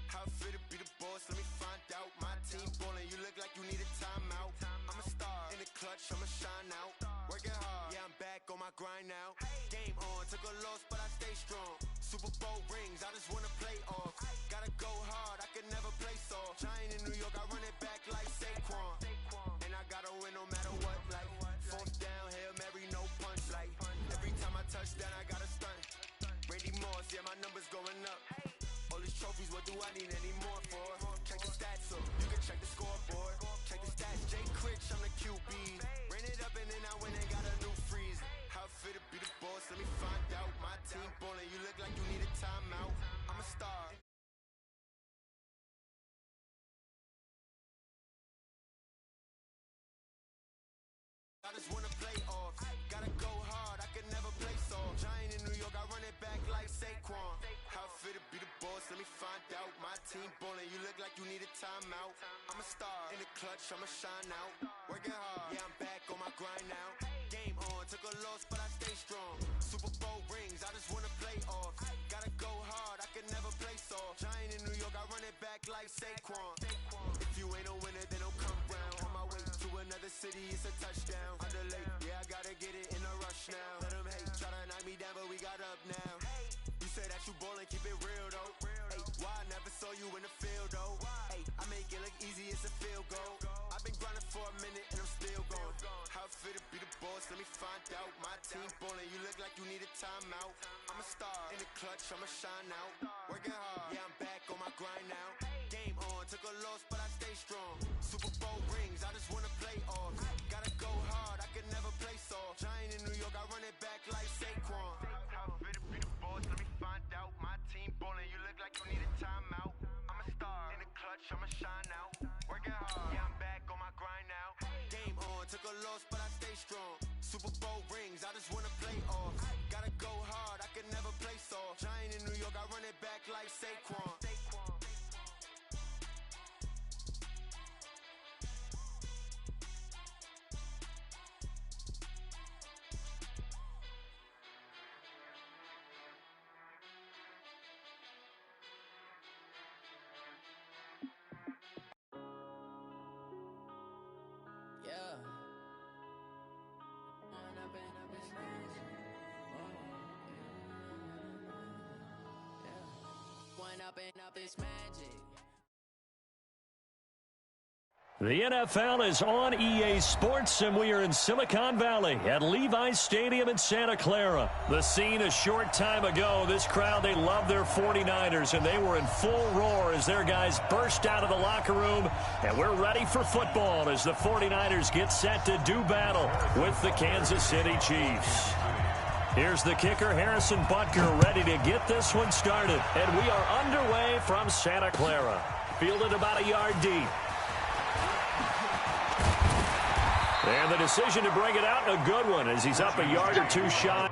How fit to be the boss? Let me find out. My team ballin', you look like you need a timeout. I'm a star in the clutch, I'ma shine out. Working hard, yeah, I'm back on my grind now. Game on, took a loss, but I stay strong. Super Bowl rings, I just wanna play off. Gotta go hard, I can never play soft. Giant in New York, I run it back like Saquon. And I gotta win no matter what, like fourth down, Hail Mary, no punch. Like every time I touch down, I gotta stunt. Randy Moss, yeah, my numbers going up. All these trophies, what do I need any more for? Check the stats up, you can check the scoreboard. Check the stats, Jay Critch, I'm the QB. Ran it up and then I went and got a new freeze. How fit to be the boss, let me find out. My team ballin', you look like you need a timeout. I'm a star. I just wanna play off. Gotta go hard, I can never play soft. Giant in New York, I run it back like Saquon. How fit to be the boss, let me find out. My team ballin', you look like you need a timeout. I'm a star in the clutch, I'ma shine out. Working hard, yeah, I'm back on my grind now. Game on, took a loss, but I stay strong. Super Bowl rings, I just wanna play off. Gotta go hard, I can never play soft. Giant in New York, I run it back like Saquon. If you ain't a winner, then don't come round. On my way to another city, it's a touchdown. Underlay, yeah, I gotta get it in a rush now. Let them hate, try to knock me down, but we got up now. You say that you ballin', keep it real though. Hey, why I never saw you in the field though? Hey, I make it look easy, it's a field goal. I've been grinding for a minute and I'm still going. How fit to be the boss, let me find out. My team ballin', you look like you need a timeout. I'm a star in the clutch, I'ma shine out. Working hard, yeah, I'm back on my grind now. Game on, took a loss, but I stay strong. Super Bowl rings, I just wanna play off. Gotta go hard, I can never play soft. Giant in New York, I run it back like Saquon. How fit to be the boss, let me find out. My team ballin', you look like you need a timeout. I'm a star in the clutch, I'ma shine out. Working hard, yeah, I'm back on my grind now. Game on, took a loss, but I stay strong. Super Bowl rings, I just wanna play off. Gotta go hard, I can never play soft. Giant in New York, I run it back like Saquon. The NFL is on EA Sports, and we are in Silicon Valley at Levi's Stadium in Santa Clara. The scene a short time ago, this crowd, they love their 49ers, and they were in full roar as their guys burst out of the locker room. And we're ready for football as the 49ers get set to do battle with the Kansas City Chiefs. Here's the kicker, Harrison Butker, ready to get this one started. And we are underway from Santa Clara. Fielded about a yard deep. And the decision to bring it out, a good one, as he's up a yard or two shy.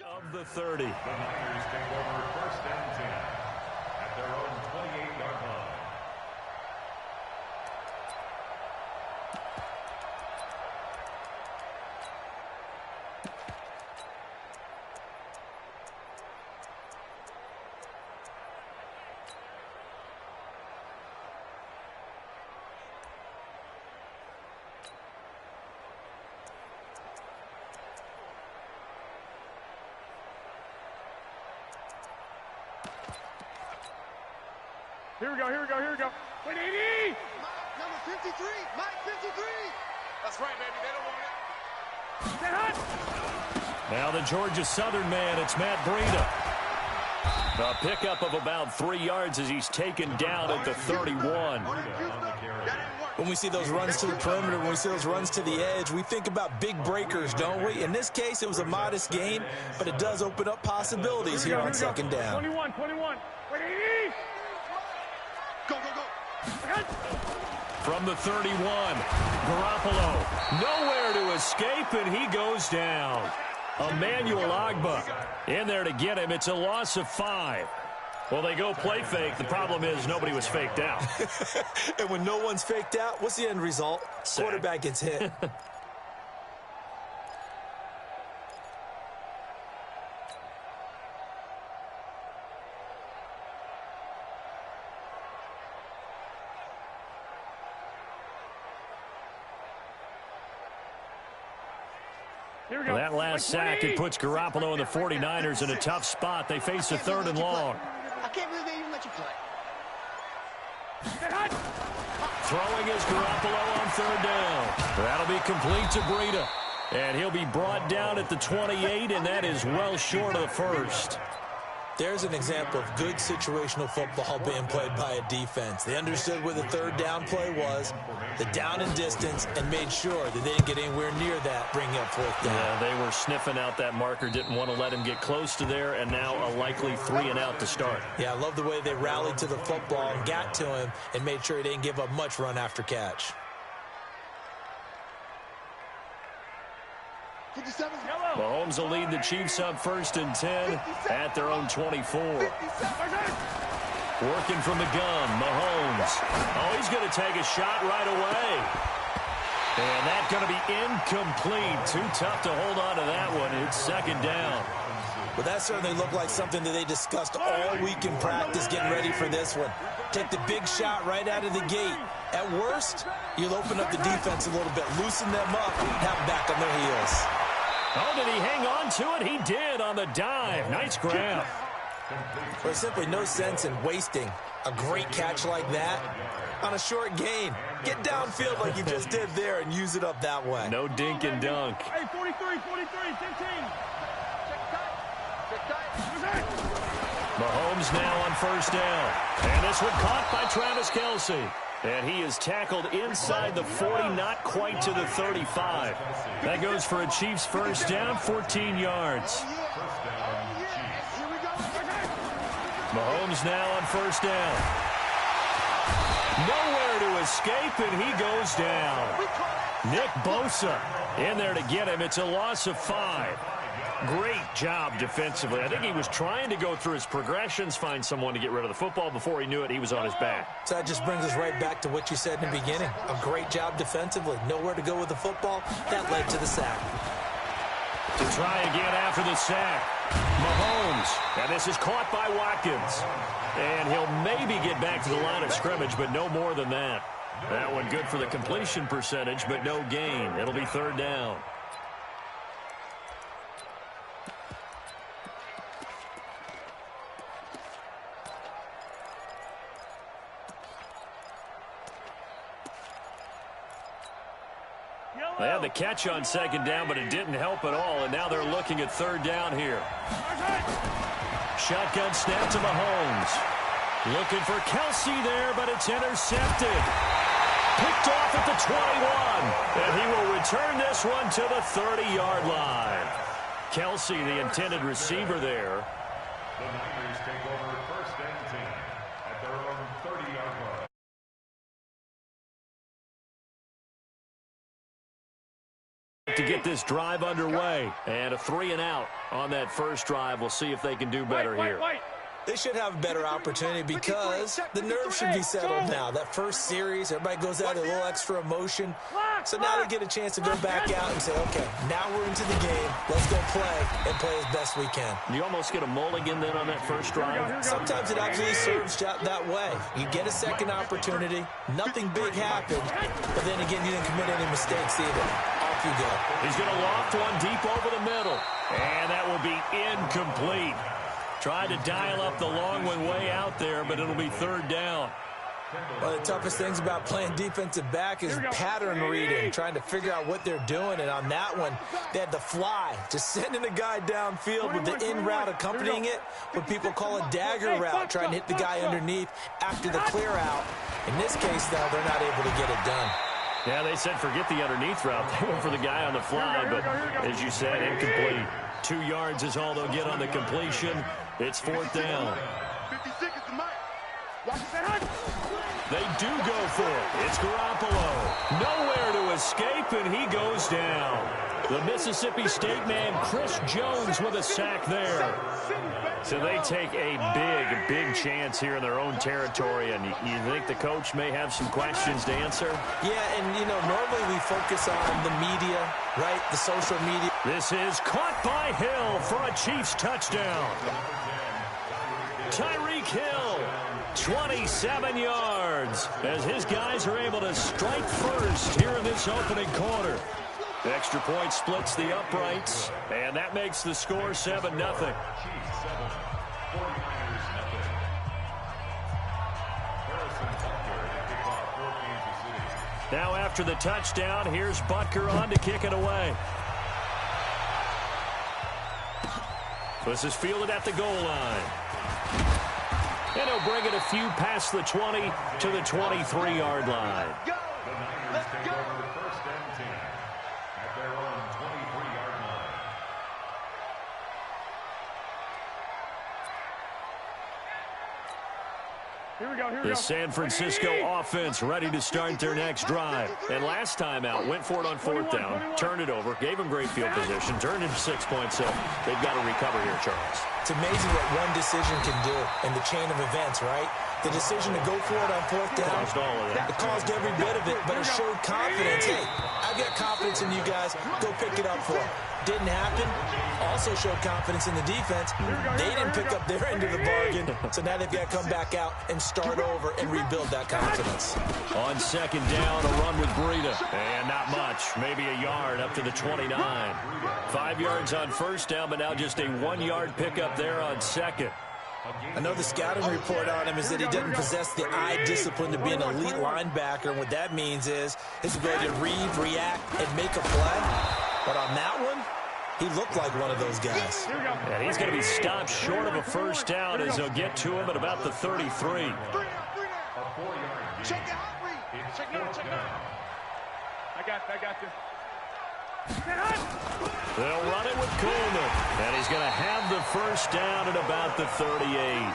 Of the 30. The Niners take over 1st and 10 at their own 28-yard line. Here we go. Wait, 80! Number 53, Mike 53! That's right, baby, they don't want it. Now the Georgia Southern man, it's Matt Breida. A pickup of about 3 yards as he's taken down at the 31. When we see those runs to the perimeter, when we see those runs to the edge, we think about big breakers, don't we? In this case, it was a modest gain, but it does open up possibilities here on second down. 21. Wait, 80! Go. From the 31, Garoppolo nowhere to escape, and he goes down. Emmanuel Ogbah in there to get him. It's a loss of 5. Well, they go play fake. The problem is nobody was faked out. And when no one's faked out, what's the end result? Sack. Quarterback gets hit. That last sack, it puts Garoppolo and the 49ers in a tough spot. They face a 3rd and long. I can't believe they even let you play. Throwing is Garoppolo on 3rd down. That'll be complete to Breida. And he'll be brought down at the 28, and that is well short of the 1st. There's an example of good situational football being played by a defense. They understood where the 3rd down play was, the down and distance, and made sure that they didn't get anywhere near that, bringing up 4th down. Yeah, they were sniffing out that marker, didn't want to let him get close to there, and now a likely 3 and out to start. Yeah, I love the way they rallied to the football and got to him and made sure he didn't give up much run after catch. 57. Mahomes will lead the Chiefs up 1st and 10 at their own 24. Working from the gun, Mahomes. Oh, he's going to take a shot right away. And that's going to be incomplete. Too tough to hold on to that one. It's 2nd down. Well, that certainly looked like something that they discussed all week in practice, getting ready for this one. Take the big shot right out of the gate. At worst, you'll open up the defense a little bit, loosen them up, and have them back on their heels. Oh, did he hang on to it? He did on the dive. Nice grab. There's simply no sense in wasting a great catch like that on a short gain. Get downfield like you just did there and use it up that way. No dink and dunk. Hey, 43, 15. Mahomes now on 1st down. And this one caught by Travis Kelce. And he is tackled inside the 40, not quite to the 35. That goes for a Chiefs first down, 14 yards. Mahomes now on first down. Nowhere to escape, and he goes down. Nick Bosa in there to get him. It's a loss of 5. Great job defensively. I think he was trying to go through his progressions, find someone to get rid of the football. Before he knew it, he was on his back. So that just brings us right back to what you said in the beginning. A great job defensively. Nowhere to go with the football. That led to the sack. To try again after the sack. Mahomes. And this is caught by Watkins. And he'll maybe get back to the line of scrimmage, but no more than that. That one good for the completion percentage, but no gain. It'll be third down. They had the catch on second down, but it didn't help at all, and now they're looking at third down here. Shotgun snap to Mahomes. Looking for Kelsey there, but it's intercepted. Picked off at the 21, and he will return this one to the 30-yard line. Kelsey, the intended receiver there. The Niners take over first and 10 at their own 30-yard line. To get this drive underway, and a 3-and-out on that first drive. We'll see if they can do better here. They should have a better opportunity because the nerves should be settled now. That first series, everybody goes out with a little extra emotion. So now they get a chance to go back out and say, okay, now we're into the game. Let's go play and play as best we can. You almost get a mulligan then on that first drive? Sometimes it actually serves that way. You get a second opportunity. Nothing big happened. But then again, you didn't commit any mistakes either. Off you go. He's going to loft one deep over the middle. And that will be incomplete. Tried to dial up the long one way out there, but it'll be third down. One of the toughest things about playing defensive back is pattern reading, trying to figure out what they're doing. And on that one, they had the fly, just sending the guy downfield with the in route accompanying it, what people call a dagger route, trying to hit the guy underneath after the clear out. In this case, though, they're not able to get it done. Yeah, they said forget the underneath route. They went for the guy on the fly, but as you said, incomplete. 2 yards is all they'll get on the completion. It's fourth down. 50 seconds to Mike. Watch that hunt. They do go for it. It's Garoppolo. Nowhere to escape, and he goes down. The Mississippi State man, Chris Jones, with a sack there. So they take a big chance here in their own territory, and you think the coach may have some questions to answer? Yeah, and, you know, normally we focus on the media, right, the social media. This is caught by Hill for a Chiefs touchdown. Tyreek Hill, 27 yards, as his guys are able to strike first here in this opening quarter. Extra point splits the uprights, and that makes the score 7-0. Now after the touchdown, here's Butker on to kick it away. This is fielded at the goal line. And he'll bring it a few past the 20 to the 23-yard line. The Niners take over first and 10 at their own 23-yard line. Here we go. The San Francisco offense ready to start their next drive. And last time out, went for it on fourth down, turned it over, gave them great field position, turned into 6 points. So they've got to recover here, Charles. It's amazing what one decision can do in the chain of events, right? The decision to go for it on fourth down, Caused all of that. it caused every bit of it, but it showed confidence. Hey, I've got confidence in you guys. Go pick it up for it. Didn't happen. Also showed confidence in the defense. They didn't pick up their end of the bargain, so now they've got to come back out and start over and rebuild that confidence. On second down, a run with Breida. And not much, maybe a yard up to the 29. 5 yards on first down, but now just a 1-yard pickup there on second. I know the scouting report on him is that he doesn't possess the eye discipline to be an elite linebacker, and what that means is his ability to read, react, and make a play. But on that one, he looked like one of those guys. And he's going to be stopped short of a first down as they'll get to him at about the 33. Check out, read. Check now. I got you. They'll run it with Coleman, and he's going to have the first down at about the 38.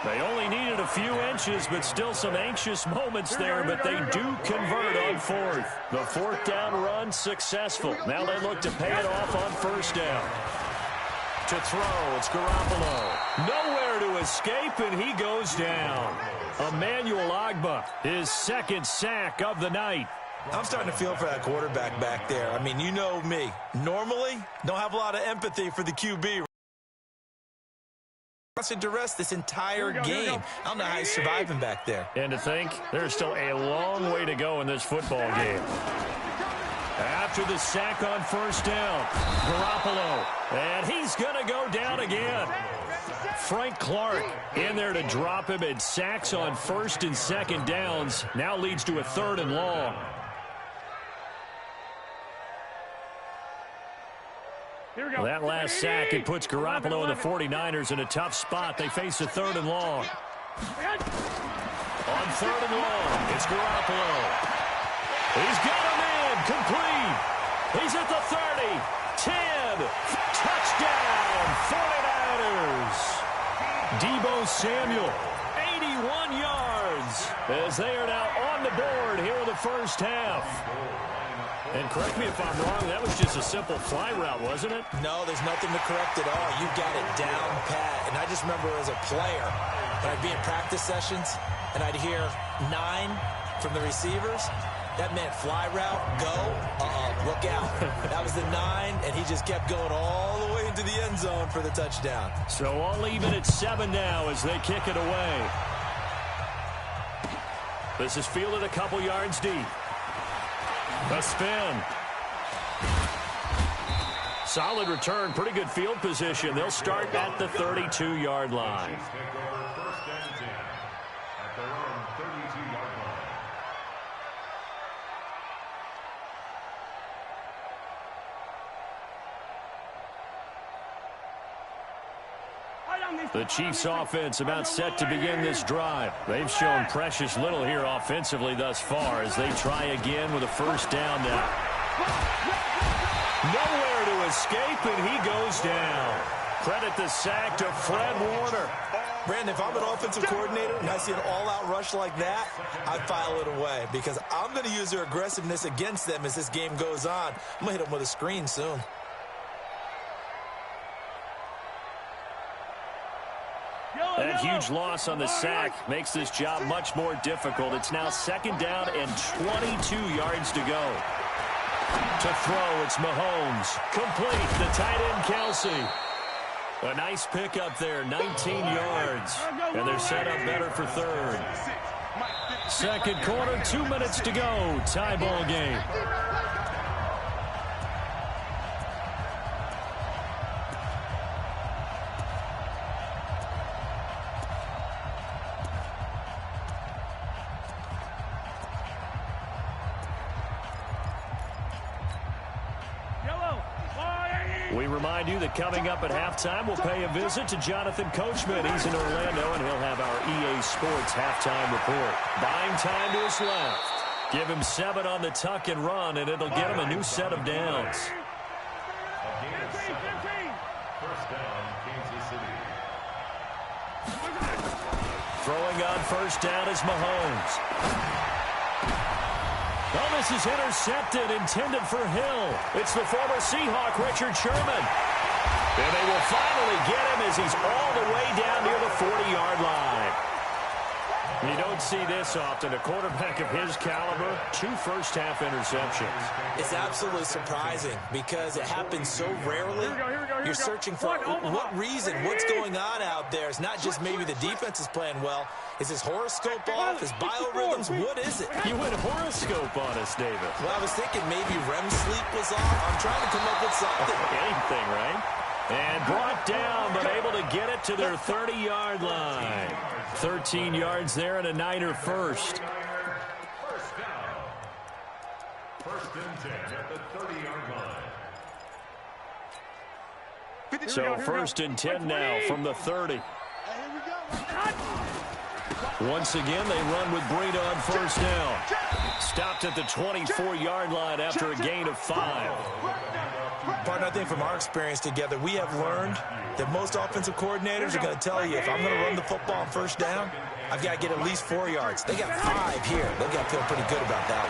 They only needed a few inches, but still some anxious moments there, but they do convert on fourth. The fourth down run successful. Now they look to pay it off on first down. To throw, it's Garoppolo. Nowhere to escape, and he goes down. Emmanuel Ogbah, his second sack of the night. I'm starting to feel for that quarterback back there. I mean, you know me. Normally, don't have a lot of empathy for the QB. To rest this entire game. I don't know how he's surviving back there. And to think, there's still a long way to go in this football game. After the sack on first down, Garoppolo, and he's going to go down again. Frank Clark in there to drop him, and sacks on first and second downs now leads to a 3rd and long. Well, that last sack, it puts Garoppolo and the 49ers in a tough spot. They face a 3rd and long. On 3rd and long, it's Garoppolo. He's got him in, complete. He's at the 30, 10, touchdown, 49ers. Deebo Samuel, 81 yards, as they are now on the board here in the first half. And correct me if I'm wrong, that was just a simple fly route, wasn't it? No, there's nothing to correct at all. You've got it down pat. And I just remember as a player, when I'd be in practice sessions, and I'd hear 9 from the receivers. That meant fly route, go, look out. That was the 9, and he just kept going all the way into the end zone for the touchdown. So I'll leave it at 7 now as they kick it away. This is fielded a couple yards deep. A spin. Solid return, pretty good field position. They'll start at the 32-yard line. The Chiefs' offense about set to begin this drive. They've shown precious little here offensively thus far as they try again with a first down now. Nowhere to escape, and he goes down. Credit the sack to Fred Warner. Brandon, if I'm an offensive coordinator and I see an all-out rush like that, I'd file it away because I'm going to use their aggressiveness against them as this game goes on. I'm going to hit them with a screen soon. That huge loss on the sack makes this job much more difficult. It's now 2nd down and 22 yards to go. To throw, it's Mahomes. Complete, the tight end, Kelsey. A nice pickup there, 19 yards. And they're set up better for 3rd. Second quarter, 2 minutes to go. Tie ball game. We remind you that coming up at halftime, we'll pay a visit to Jonathan Coachman. He's in Orlando, and he'll have our EA Sports halftime report. Buying time to his left. Give him 7 on the tuck and run, and it'll get him a new set of downs. First down, Kansas City. Throwing on first down is Mahomes. Oh, this is intercepted, intended for Hill. It's the former Seahawk, Richard Sherman. And they will finally get him as he's all the way down near the 40-yard line. You don't see this often. A quarterback of his caliber, 2 first-half interceptions. It's absolutely surprising because it happens so rarely. You're searching for what reason, what's going on out there. It's not just maybe the defense is playing well. Is his horoscope off? His biorhythms? What is it? You went horoscope on us, David. Well, I was thinking maybe REM sleep was off. I'm trying to come up with something. Anything, right? And brought down, but able to get it to their 30-yard line. 13 yards there and a Niner first. First down. 1st and 10 at the 30-yard line. So 1st and 10 now from the 30. Once again, they run with Breida on first down. Stopped at the 24-yard line after a gain of 5. Partner, I think from our experience together, we have learned that most offensive coordinators are going to tell you, if I'm going to run the football on first down, I've got to get at least 4 yards. They got 5 here. They've got to feel pretty good about that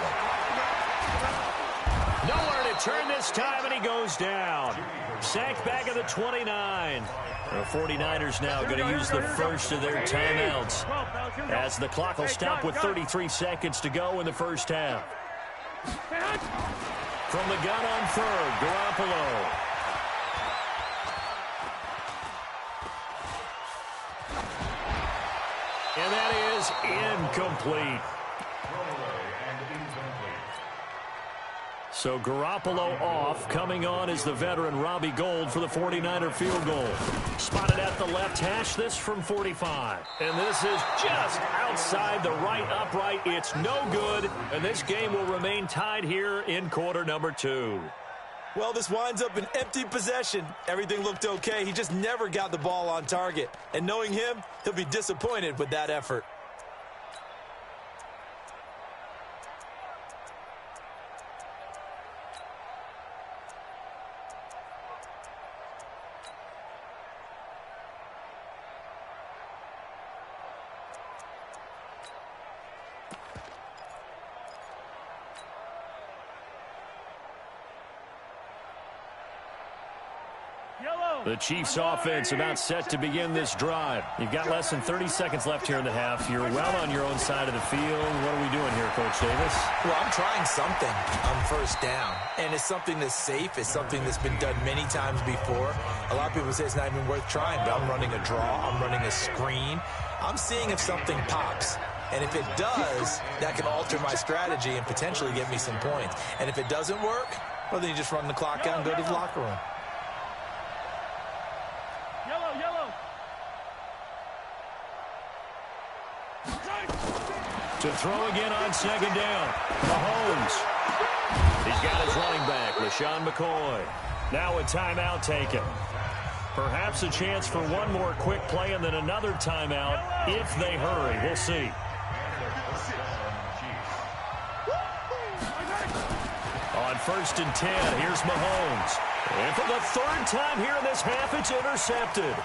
one. Nowhere to turn this time, and he goes down. Sacked back at the 29. The 49ers now going to use the first of their timeouts as the clock will stop with 33 seconds to go in the first half. From the gun on third, Garoppolo. And that is incomplete. So Garoppolo off. Coming on is the veteran Robbie Gould for the 49er field goal. Spotted at the left hash, this from 45. And this is just outside the right upright. It's no good, and this game will remain tied here in quarter number 2. Well, this winds up an empty possession. Everything looked okay. He just never got the ball on target. And knowing him, he'll be disappointed with that effort. The Chiefs offense about set to begin this drive. You've got less than 30 seconds left here in the half. You're well on your own side of the field. What are we doing here, Coach Davis? Well, I'm trying something on first down. And it's something that's safe. It's something that's been done many times before. A lot of people say it's not even worth trying, but I'm running a draw. I'm running a screen. I'm seeing if something pops. And if it does, that can alter my strategy and potentially get me some points. And if it doesn't work, well, then you just run the clock out and go to the locker room. To throw again on second down. Mahomes. He's got his running back, LaShawn McCoy. Now a timeout taken. Perhaps a chance for one more quick play and then another timeout if they hurry. We'll see. On 1st and 10, here's Mahomes. And for the third time here in this half, it's intercepted.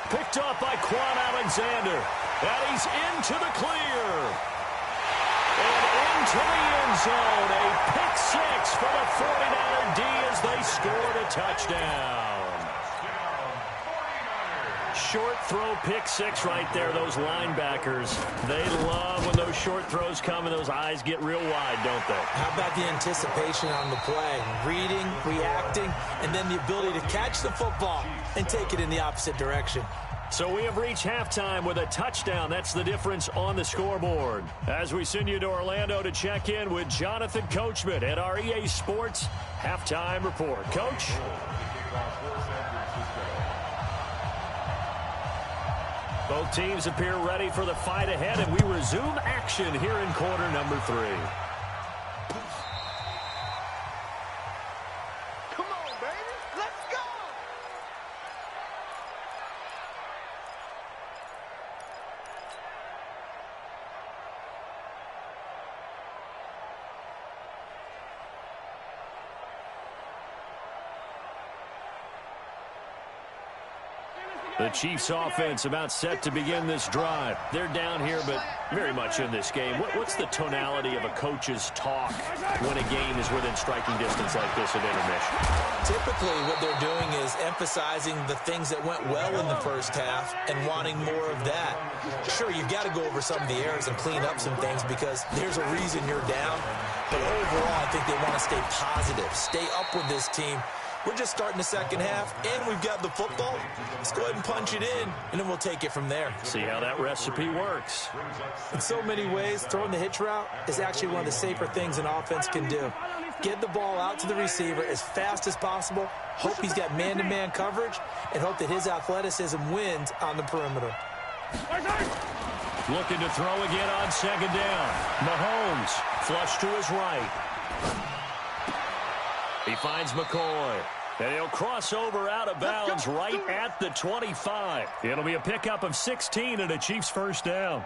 Picked up by Quan Alexander. And he's into the clear. And into the end zone. A pick six for the 49er D as they scored a touchdown. Short throw pick six right there. Those linebackers, they love when those short throws come and those eyes get real wide, don't they? How about the anticipation on the play? Reading, reacting, and then the ability to catch the football and take it in the opposite direction. So we have reached halftime with a touchdown. That's the difference on the scoreboard. As we send you to Orlando to check in with Jonathan Coachman at our EA Sports Halftime Report. Coach? Both teams appear ready for the fight ahead, and we resume action here in quarter number 3. Come on, baby. Let's go. The Chiefs offense about set to begin this drive. They're down here, but very much in this game. What's the tonality of a coach's talk when a game is within striking distance like this at intermission? Typically, what they're doing is emphasizing the things that went well in the first half and wanting more of that. Sure, you've got to go over some of the errors and clean up some things because there's a reason you're down. But overall, I think they want to stay positive, stay up with this team. We're just starting the second half, and we've got the football. Let's go ahead and punch it in, and then we'll take it from there. See how that recipe works. In so many ways, throwing the hitch route is actually one of the safer things an offense can do. Get the ball out to the receiver as fast as possible, hope he's got man-to-man coverage, and hope that his athleticism wins on the perimeter. Looking to throw again on second down. Mahomes, flush to his right. He finds McCoy, and he'll cross over out of bounds right at the 25. It'll be a pickup of 16 and a Chiefs first down.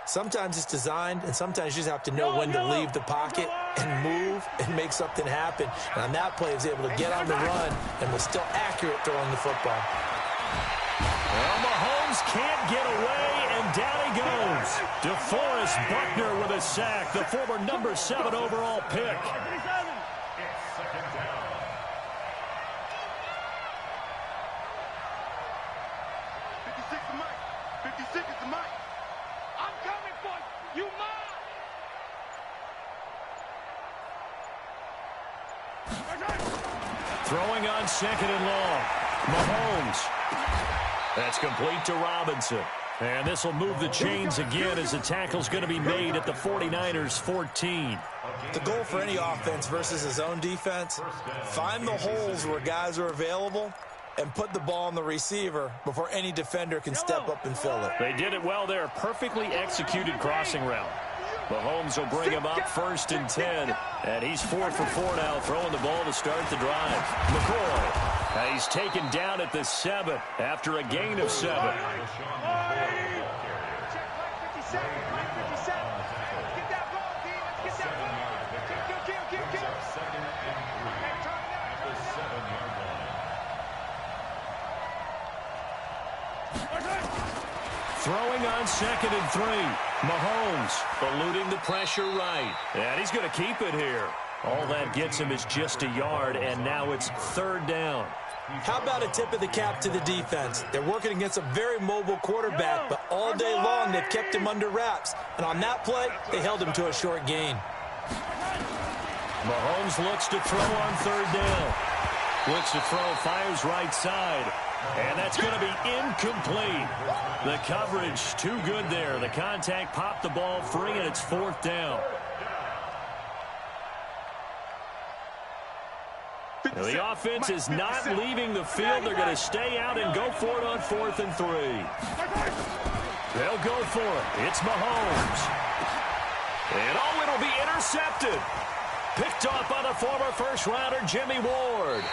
Sometimes it's designed, and sometimes you just have to know when to leave the pocket and move and make something happen. And on that play, he was able to get on the run and was still accurate throwing the football. Well, Mahomes can't get away, and down he goes. DeForest Buckner with a sack, the former number 7 overall pick. It's second down. 56 is Mike. 56 is the Mike. I'm coming for you. You mine. Throwing on 2nd and long. Mahomes. That's complete to Robinson. And this will move the chains again as the tackle's going to be made at the 49ers 14. The goal for any offense versus his own defense, find the holes where guys are available and put the ball on the receiver before any defender can step up and fill it. They did it well there. Perfectly executed crossing route. Mahomes will bring him up 1st and 10. And he's 4 for 4 now, throwing the ball to start the drive. McCoy. He's taken down at the 7 after a gain of 7. Throwing on 2nd and 3. Mahomes eluding the pressure right. And he's going to keep it here. All that gets him is just a yard, and now it's 3rd down. How about a tip of the cap to the defense? They're working against a very mobile quarterback, but all day long they've kept him under wraps. And on that play, they held him to a short gain. Mahomes looks to throw on 3rd down. Looks to throw, fires right side. And that's going to be incomplete. The coverage too good there. The contact popped the ball free, and it's 4th down. The offense is not leaving the field. They're going to stay out and go for it on 4th and 3. They'll go for it. It's Mahomes. And oh, it'll be intercepted. Picked off by the former first-rounder Jimmy Ward.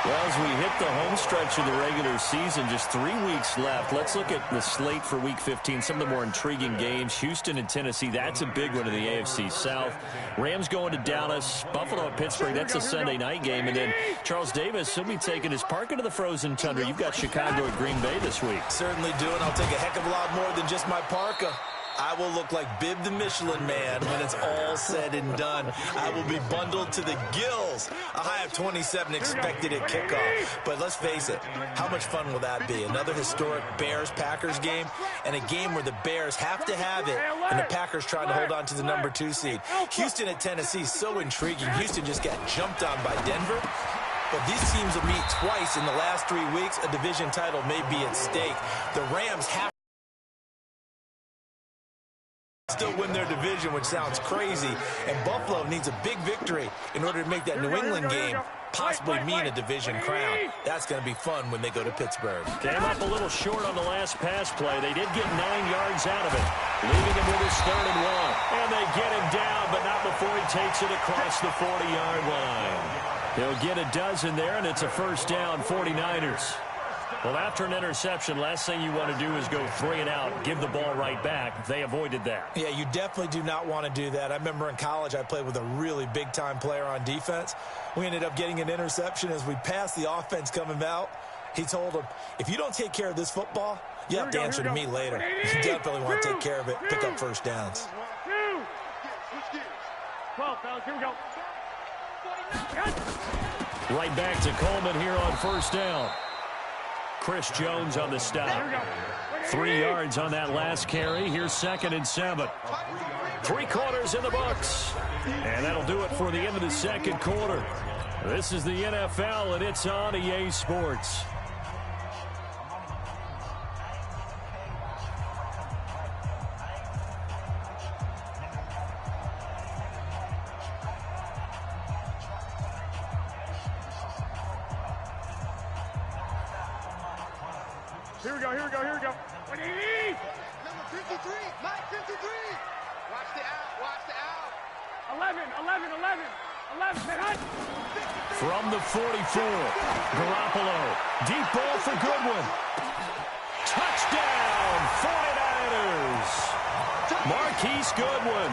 Well, as we hit the home stretch of the regular season, just 3 weeks left. Let's look at the slate for Week 15, some of the more intriguing games. Houston and Tennessee, that's a big one in the AFC South. Rams going to Dallas. Buffalo and Pittsburgh, that's a Sunday night game. And then Charles Davis, he'll be taking his park into the frozen tundra. You've got Chicago at Green Bay this week. Certainly do, and I'll take a heck of a lot more than just my parka. I will look like Bib the Michelin Man when it's all said and done. I will be bundled to the gills. A high of 27 expected at kickoff. But let's face it, how much fun will that be? Another historic Bears-Packers game, and a game where the Bears have to have it, and the Packers trying to hold on to the number 2 seed. Houston at Tennessee, so intriguing. Houston just got jumped on by Denver. But these teams will meet twice in the last 3 weeks. A division title may be at stake. The Rams have still win their division, which sounds crazy, and Buffalo needs a big victory in order to make that New England game possibly mean a division crown. That's going to be fun when they go to Pittsburgh. Came up a little short on the last pass play. They did get 9 yards out of it, leaving him with his 3rd and 1. And they get him down, but not before he takes it across the 40-yard line. He'll get a dozen there, and it's a 1st down, 49ers. Well, after an interception, last thing you want to do is go 3 and out, give the ball right back. They avoided that. Yeah, you definitely do not want to do that. I remember in college I played with a really big-time player on defense. We ended up getting an interception as we passed the offense coming out. He told him, if you don't take care of this football, you have to answer to me later. You definitely want to take care of it, pick up 1st downs. 12, fellas, here we go. Right back to Coleman here on 1st down. Chris Jones on the stop. 3 yards on that last carry. Here's 2nd and 7. 3 quarters in the books. And that'll do it for the end of the 2nd quarter. This is the NFL, and it's on EA Sports. Here we go, here we go, here we go. Number 53, Mike 53. Watch the out. 11. From the 44, Garoppolo. Deep ball for Goodwin. Touchdown, 49ers. Marquise Goodwin,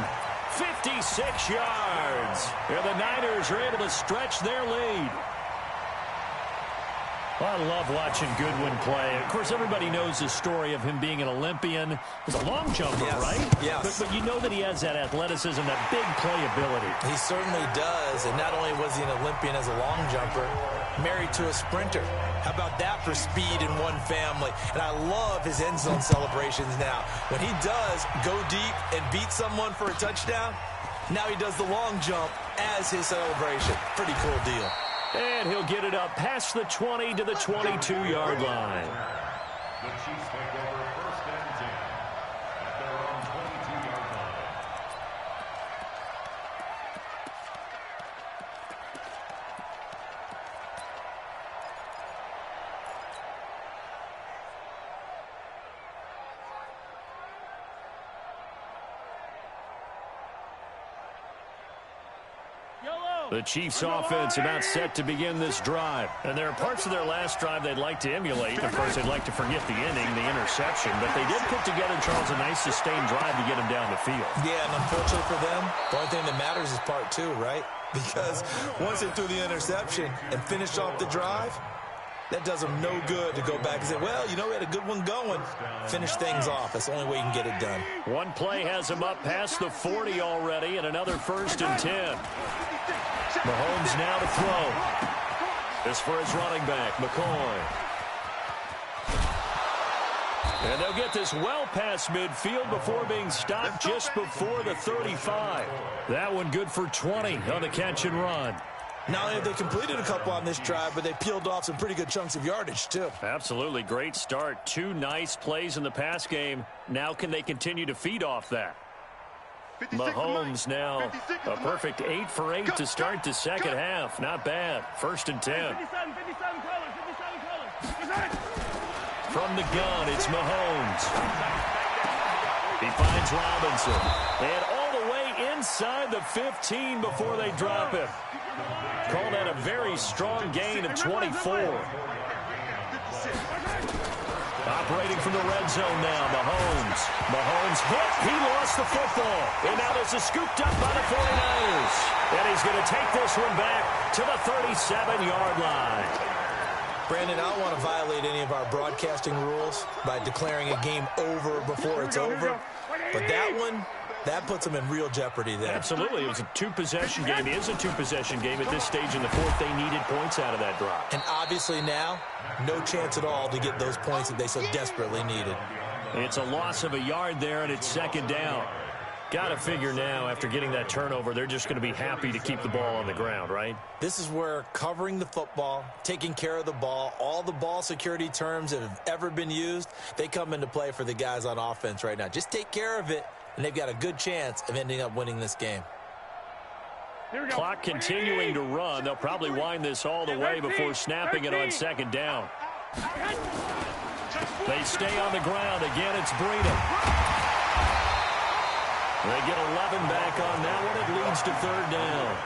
56 yards. And the Niners are able to stretch their lead. Well, I love watching Goodwin play. Of course, everybody knows the story of him being an Olympian. He's a long jumper, yes. right? Yes. But you know that he has that athleticism, that big playability. He certainly does. And not only was he an Olympian as a long jumper, married to a sprinter. How about that for speed in one family? And I love his end zone celebrations now. When he does go deep and beat someone for a touchdown, now he does the long jump as his celebration. Pretty cool deal. And he'll get it up past the 20 to the 22-yard line. The Chiefs take over 1st and 10 at their own 22-yard line. The Chiefs offense about set to begin this drive. And there are parts of their last drive they'd like to emulate. Of course, they'd like to forget the inning, the interception. But they did put together, Charles, a nice sustained drive to get them down the field. Yeah, and unfortunately for them, the only thing that matters is part two, right? Because once they threw the interception and finished off the drive, that does them no good to go back and say, well, you know, we had a good one going. Finish things off. That's the only way you can get it done. One play has him up past the 40 already, and another 1st and 10. Mahomes now to throw. This for his running back, McCoy. And they'll get this well past midfield before being stopped just before the 35. That one good for 20 on the catch and run. Not only have they completed a couple on this drive, but they peeled off some pretty good chunks of yardage, too. Absolutely. Great start. 2 nice plays in the pass game. Now can they continue to feed off that? Mahomes now a perfect 8 for 8 to start the second half. Not bad. 1st and 10. From the gun, it's Mahomes. He finds Robinson. And all the way inside the 15 before they drop him. Call that a very strong gain of 24. Operating from the red zone now, Mahomes. Mahomes hit. He lost the football. And now this is scooped up by the 49ers. And he's going to take this one back to the 37-yard line. Brandon, I don't want to violate any of our broadcasting rules by declaring a game over before it's over. But that one, that puts them in real jeopardy there. Absolutely. It was a 2-possession game. It is a 2-possession game at this stage in the fourth. They needed points out of that drop. And obviously now, no chance at all to get those points that they so desperately needed. It's a loss of a yard there, and it's 2nd down. Got to figure now, after getting that turnover, they're just going to be happy to keep the ball on the ground, right? This is where covering the football, taking care of the ball, all the ball security terms that have ever been used, they come into play for the guys on offense right now. Just take care of it, and they've got a good chance of ending up winning this game. Clock continuing to run. They'll probably wind this all the way before snapping it on 2nd down. They stay on the ground. Again, it's Breida. They get 11 back on that one. It leads to 3rd down.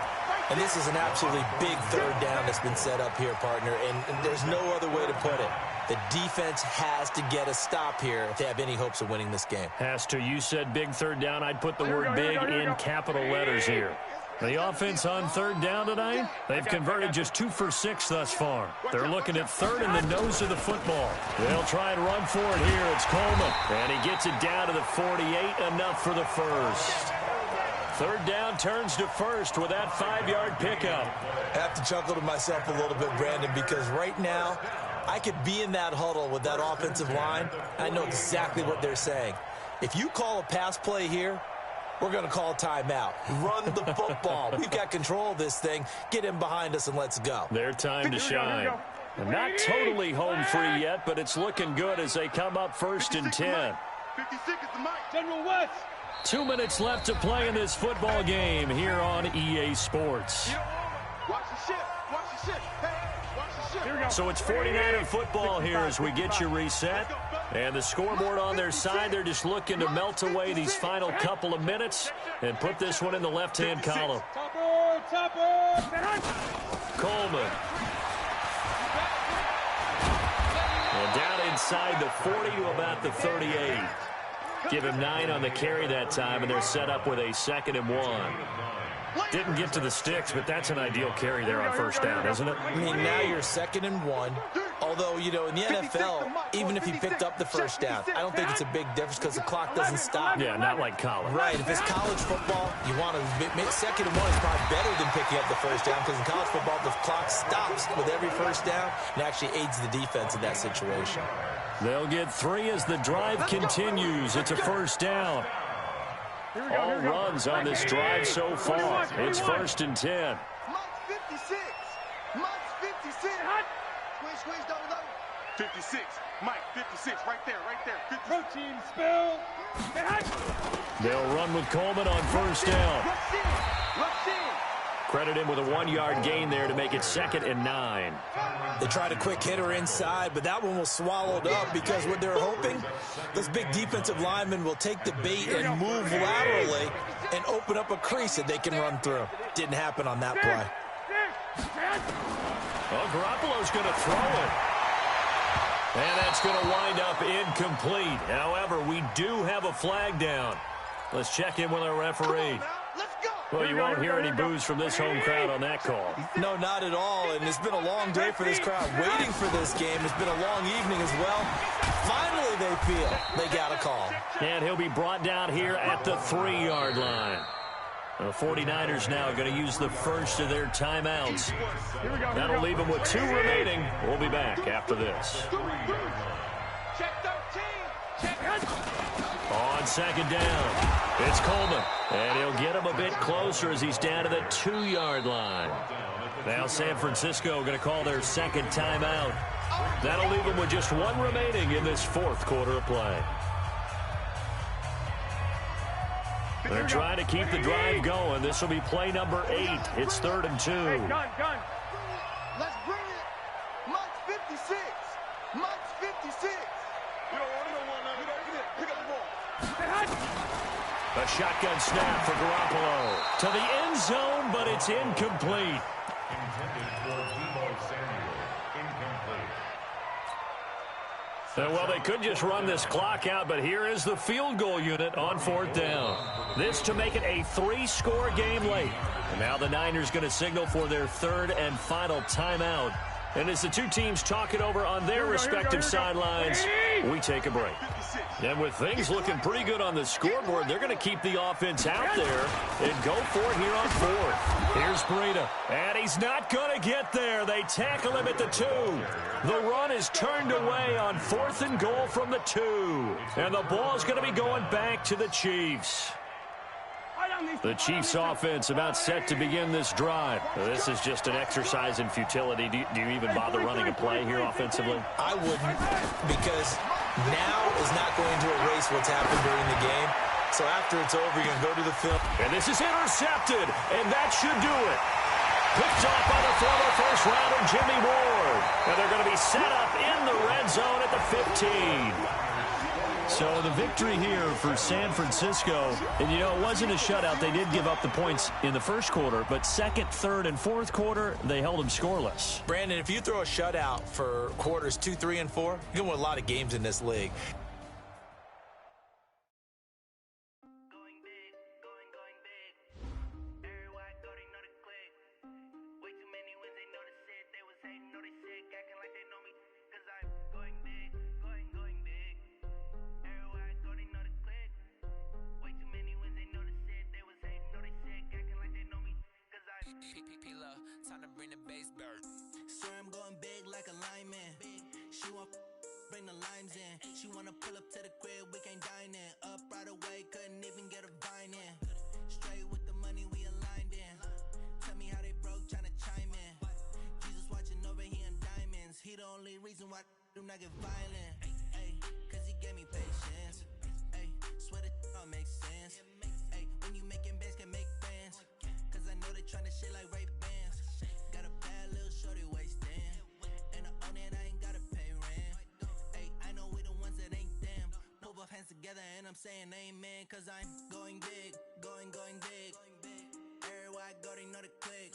And this is an absolutely big 3rd down that's been set up here, partner, and there's no other way to put it. The defense has to get a stop here if they have any hopes of winning this game. Has to. You said big 3rd down. I'd put the word big in capital letters here. The offense on 3rd down tonight, they've converted just 2 for 6 thus far. They're looking at 3rd in the nose of the football. They'll try and run for it here. It's Coleman. And he gets it down to the 48, enough for the 1st. 3rd down turns to 1st with that 5-yard pickup. I have to chuckle to myself a little bit, Brandon, because right now I could be in that huddle with that offensive line. I know exactly what they're saying. If you call a pass play here, we're going to call a timeout. Run the football. We've got control of this thing. Get in behind us and let's go. Their time to shine. And not totally home free yet, but it's looking good as they come up 1st and 10. 56 is the mic. General West. 2 minutes left to play in this football game here on EA Sports. Watch the ship. Watch the ship. Hey, watch the ship. So it's 49er football here as we get you reset. And the scoreboard on their side, they're just looking to melt away these final couple of minutes and put this one in the left-hand column. Coleman. And down inside the 40 to about the 38. Give him 9 on the carry that time, and they're set up with a 2nd and 1. Didn't get to the sticks, but that's an ideal carry there on first down, isn't it? I mean, now you're 2nd and 1. Although, you know, in the NFL, even if he picked up the first down, I don't think it's a big difference because the clock doesn't stop. Yeah, not like college. Right. If it's college football, you want to 2nd and 1 is probably better than picking up the first down because in college football, the clock stops with every first down and actually aids the defense in that situation. They'll get 3 as the drive continues. It's a first down. All runs on this drive so far. It's 1st and 10. Mike's 56. Mike's 56. Squish, double. 56. Mike, 56. Right there. 50. Protein spill. They'll run with Coleman on first down. Rush in. Credit him with a 1-yard gain there to make it 2nd and 9. They tried a quick hitter inside, but that one was swallowed up because what they're hoping, those big defensive linemen will take the bait and move laterally and open up a crease that they can run through. Didn't happen on that play. Well, Garoppolo's going to throw it. And that's going to wind up incomplete. However, we do have a flag down. Let's check in with our referee. Let's go. Well, you won't hear any boos from this home crowd on that call. No, not at all. And it's been a long day for this crowd waiting for this game. It's been a long evening as well. Finally, they feel they got a call. And he'll be brought down here at the 3-yard line. The 49ers now are going to use the first of their timeouts. That'll leave them with 2 remaining. We'll be back after this. Check 13. Check. On 2nd down, it's Coleman. And he'll get him a bit closer as he's down to the 2-yard line. Now San Francisco going to call their 2nd timeout. That'll leave them with just 1 remaining in this 4th quarter of play. They're trying to keep the drive going. This will be play number 8. It's 3rd and 2. Hey, gun. Let's bring it. Mike's 56. Mike's 56. We don't want it. Pick up the ball. A shotgun snap for Garoppolo. To the end zone, but it's incomplete. Intended for Deebo Samuel. Incomplete. Well, they could just run this clock out, but here is the field goal unit on 4th down. This to make it a 3-score game late. And now the Niners going to signal for their 3rd and final timeout. And as the 2 teams talk it over on their respective sidelines, we take a break. And with things looking pretty good on the scoreboard, they're going to keep the offense out there and go for it here on 4th. Here's Breida, and he's not going to get there. They tackle him at the 2. The run is turned away on 4th and goal from the 2. And the ball's going to be going back to the Chiefs. The Chiefs offense about set to begin this drive. This is just an exercise in futility. Do you even bother running a play here offensively? I wouldn't, because now is not going to erase what's happened during the game. So after it's over, you're going to go to the film. And this is intercepted, and that should do it. Picked off by the former first-rounder Jimmy Ward. And they're going to be set up in the red zone at the 15. So the victory here for San Francisco, and you know, it wasn't a shutout. They did give up the points in the first quarter, but 2nd, 3rd, and 4th quarter, they held them scoreless. Brandon, if you throw a shutout for quarters 2, 3, and 4, you can win a lot of games in this league. Time to bring the bass bird. Swear I'm going big like a lineman. She want bring the limes in. She wanna pull up to the crib, we can't dine in. Up right away, couldn't even get a vine in. Straight with the money we aligned in. Tell me how they broke, tryna chime in. Jesus watching over here in diamonds. He the only reason why do not get violent. Ay, cause he gave me patience. Ay, swear that all makes sense. Ay, when you making bands can make friends. Cause I know they tryna shit like Ray Bans. Got a bad little shorty wasting. And I own it, I ain't gotta pay rent. Ay, I know we the ones that ain't them. Move our hands together and I'm saying amen. Cause I'm going big, going big. Everywhere I go, they know the click.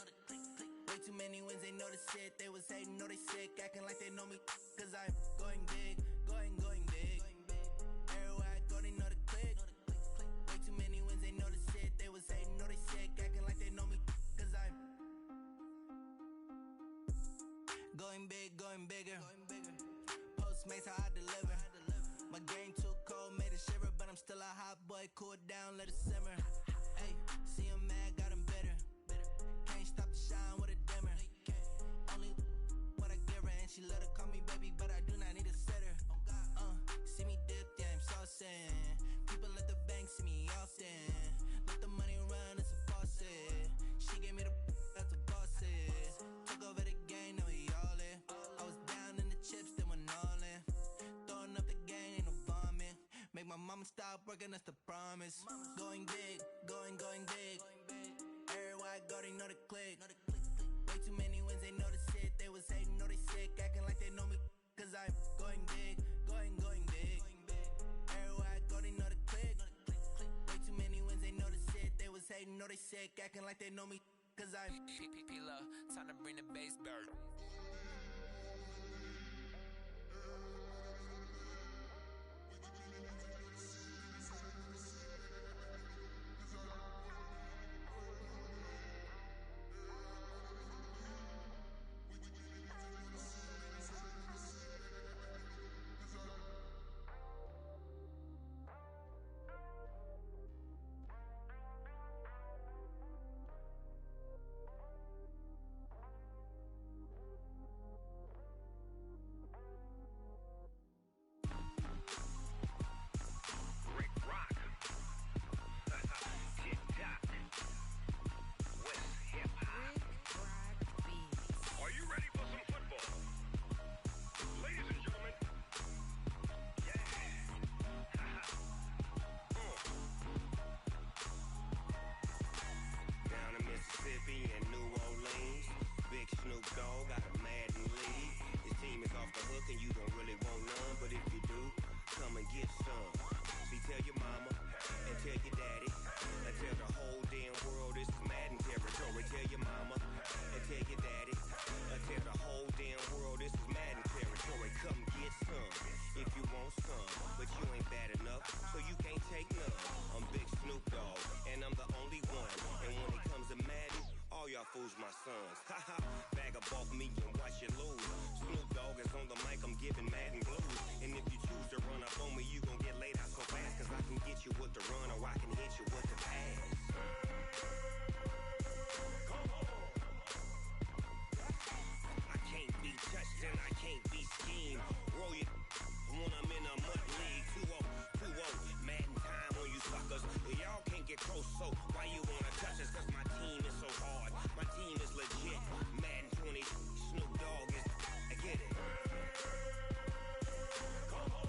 Way too many wins, they know the shit. They was hating, know they sick, acting like they know me. Cause I'm going big, going big. Everywhere I go, they know the click. Going big, going bigger. Postmates how I deliver. My game too cold, made it shiver, but I'm still a hot boy. Cool it down, let it simmer. Hey, see him mad, got him bitter. Can't stop the shine with a dimmer. Only what I give her, and she let her call me baby, but I do not need a sitter. See me dip, yeah, I'm saucing. People at the bank see me often. Let the money run, it's a faucet. She gave me the that's a bosses. Took over the game, now we all in. I was down in the chips, then went all in. Throwing up the game, ain't no vomit. Make my mama stop working, that's the promise. Going big, going big. Everywhere I go, they know the click. Way too many wins, they know the shit. They was hating, know they sick, acting like they know me. Cause I'm going big, going big. Everywhere I go, they know the click. Way too many wins, they know the shit. They was hating, know they sick, acting like they know me. Cause I'm P-P-P-Love, time to bring the bass back. Fools my sons. Haha, bag up off me and watch you lose. Snoop Dogg is on the mic, I'm giving Madden blues. And if you choose to run up on me, you gon' get laid out so fast. Cause I can get you with the run or I can hit you with the pass. Come on. I can't be touched and I can't be schemed. Roll you when I'm in a mud league. 2-0, 2-0, Madden time on you suckers. Y'all can't get close, so why you wanna touch us? Cause my team is so hard. My team is legit. Madden 20, Snoop Dogg is. I get it. Come on.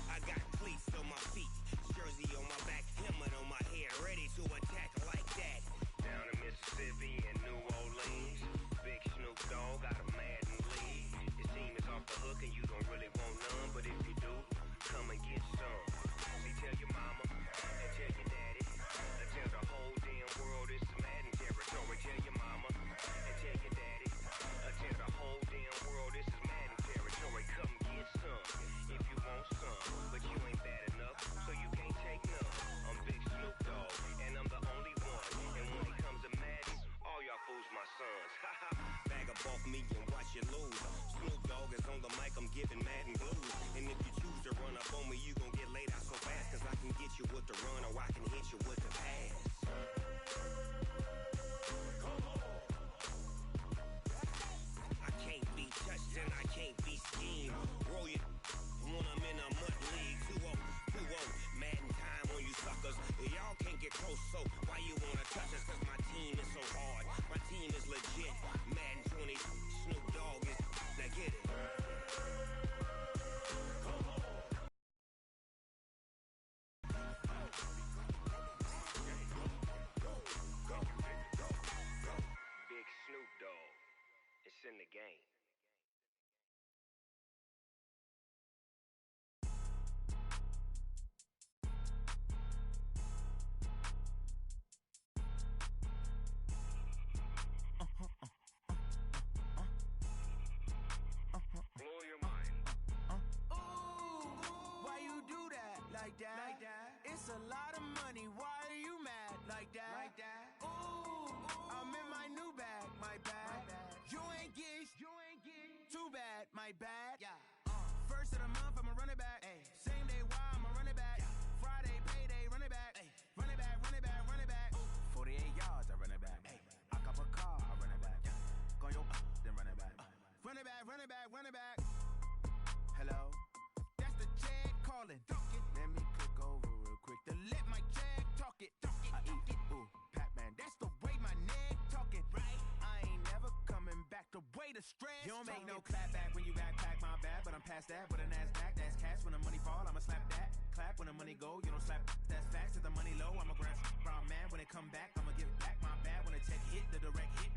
I got cleats on my feet, jersey on my back, helmet on my head, ready to attack like that. Down in Mississippi and New Orleans, big Snoop Dogg got a Madden lead. Your team is off the hook and you don't really want none, but if you do, come and get some. See, tell your mama and tell your daddy, and tell the whole damn world it's Madden territory. Tell your mama and tell your daddy, and tell the whole damn world this is Madden territory. Come get some if you want some, but you ain't bad enough, so you can't take none. I'm Big Snoop Dogg, and I'm the only one. And when it comes to Madden, all y'all fools my sons. Haha, bag up off me and watch you lose. Snoop Dogg is on the mic, I'm giving Madden blues. And if you choose to run up on me, you gon' get laid out so fast. Cause I can get you with the run or I can hit you with the pass. Come on. I can't be touched and I can't be schemed. Roll you when I'm in a mud league. 2-0, 2-0, Madden time on you suckers. Y'all can't get close, so why you wanna touch us? Cause my team is so hard. My team is legit. Madden 20, Snoop Dogg is. Now get it. Come on. past that with a NASDAQ. That's cash when the money fall, I'ma slap that. Clap when the money go, you don't slap. That's facts. If the money low, I'ma grab brown man when it come back. I'ma give back my bad when the check hit, the direct hit.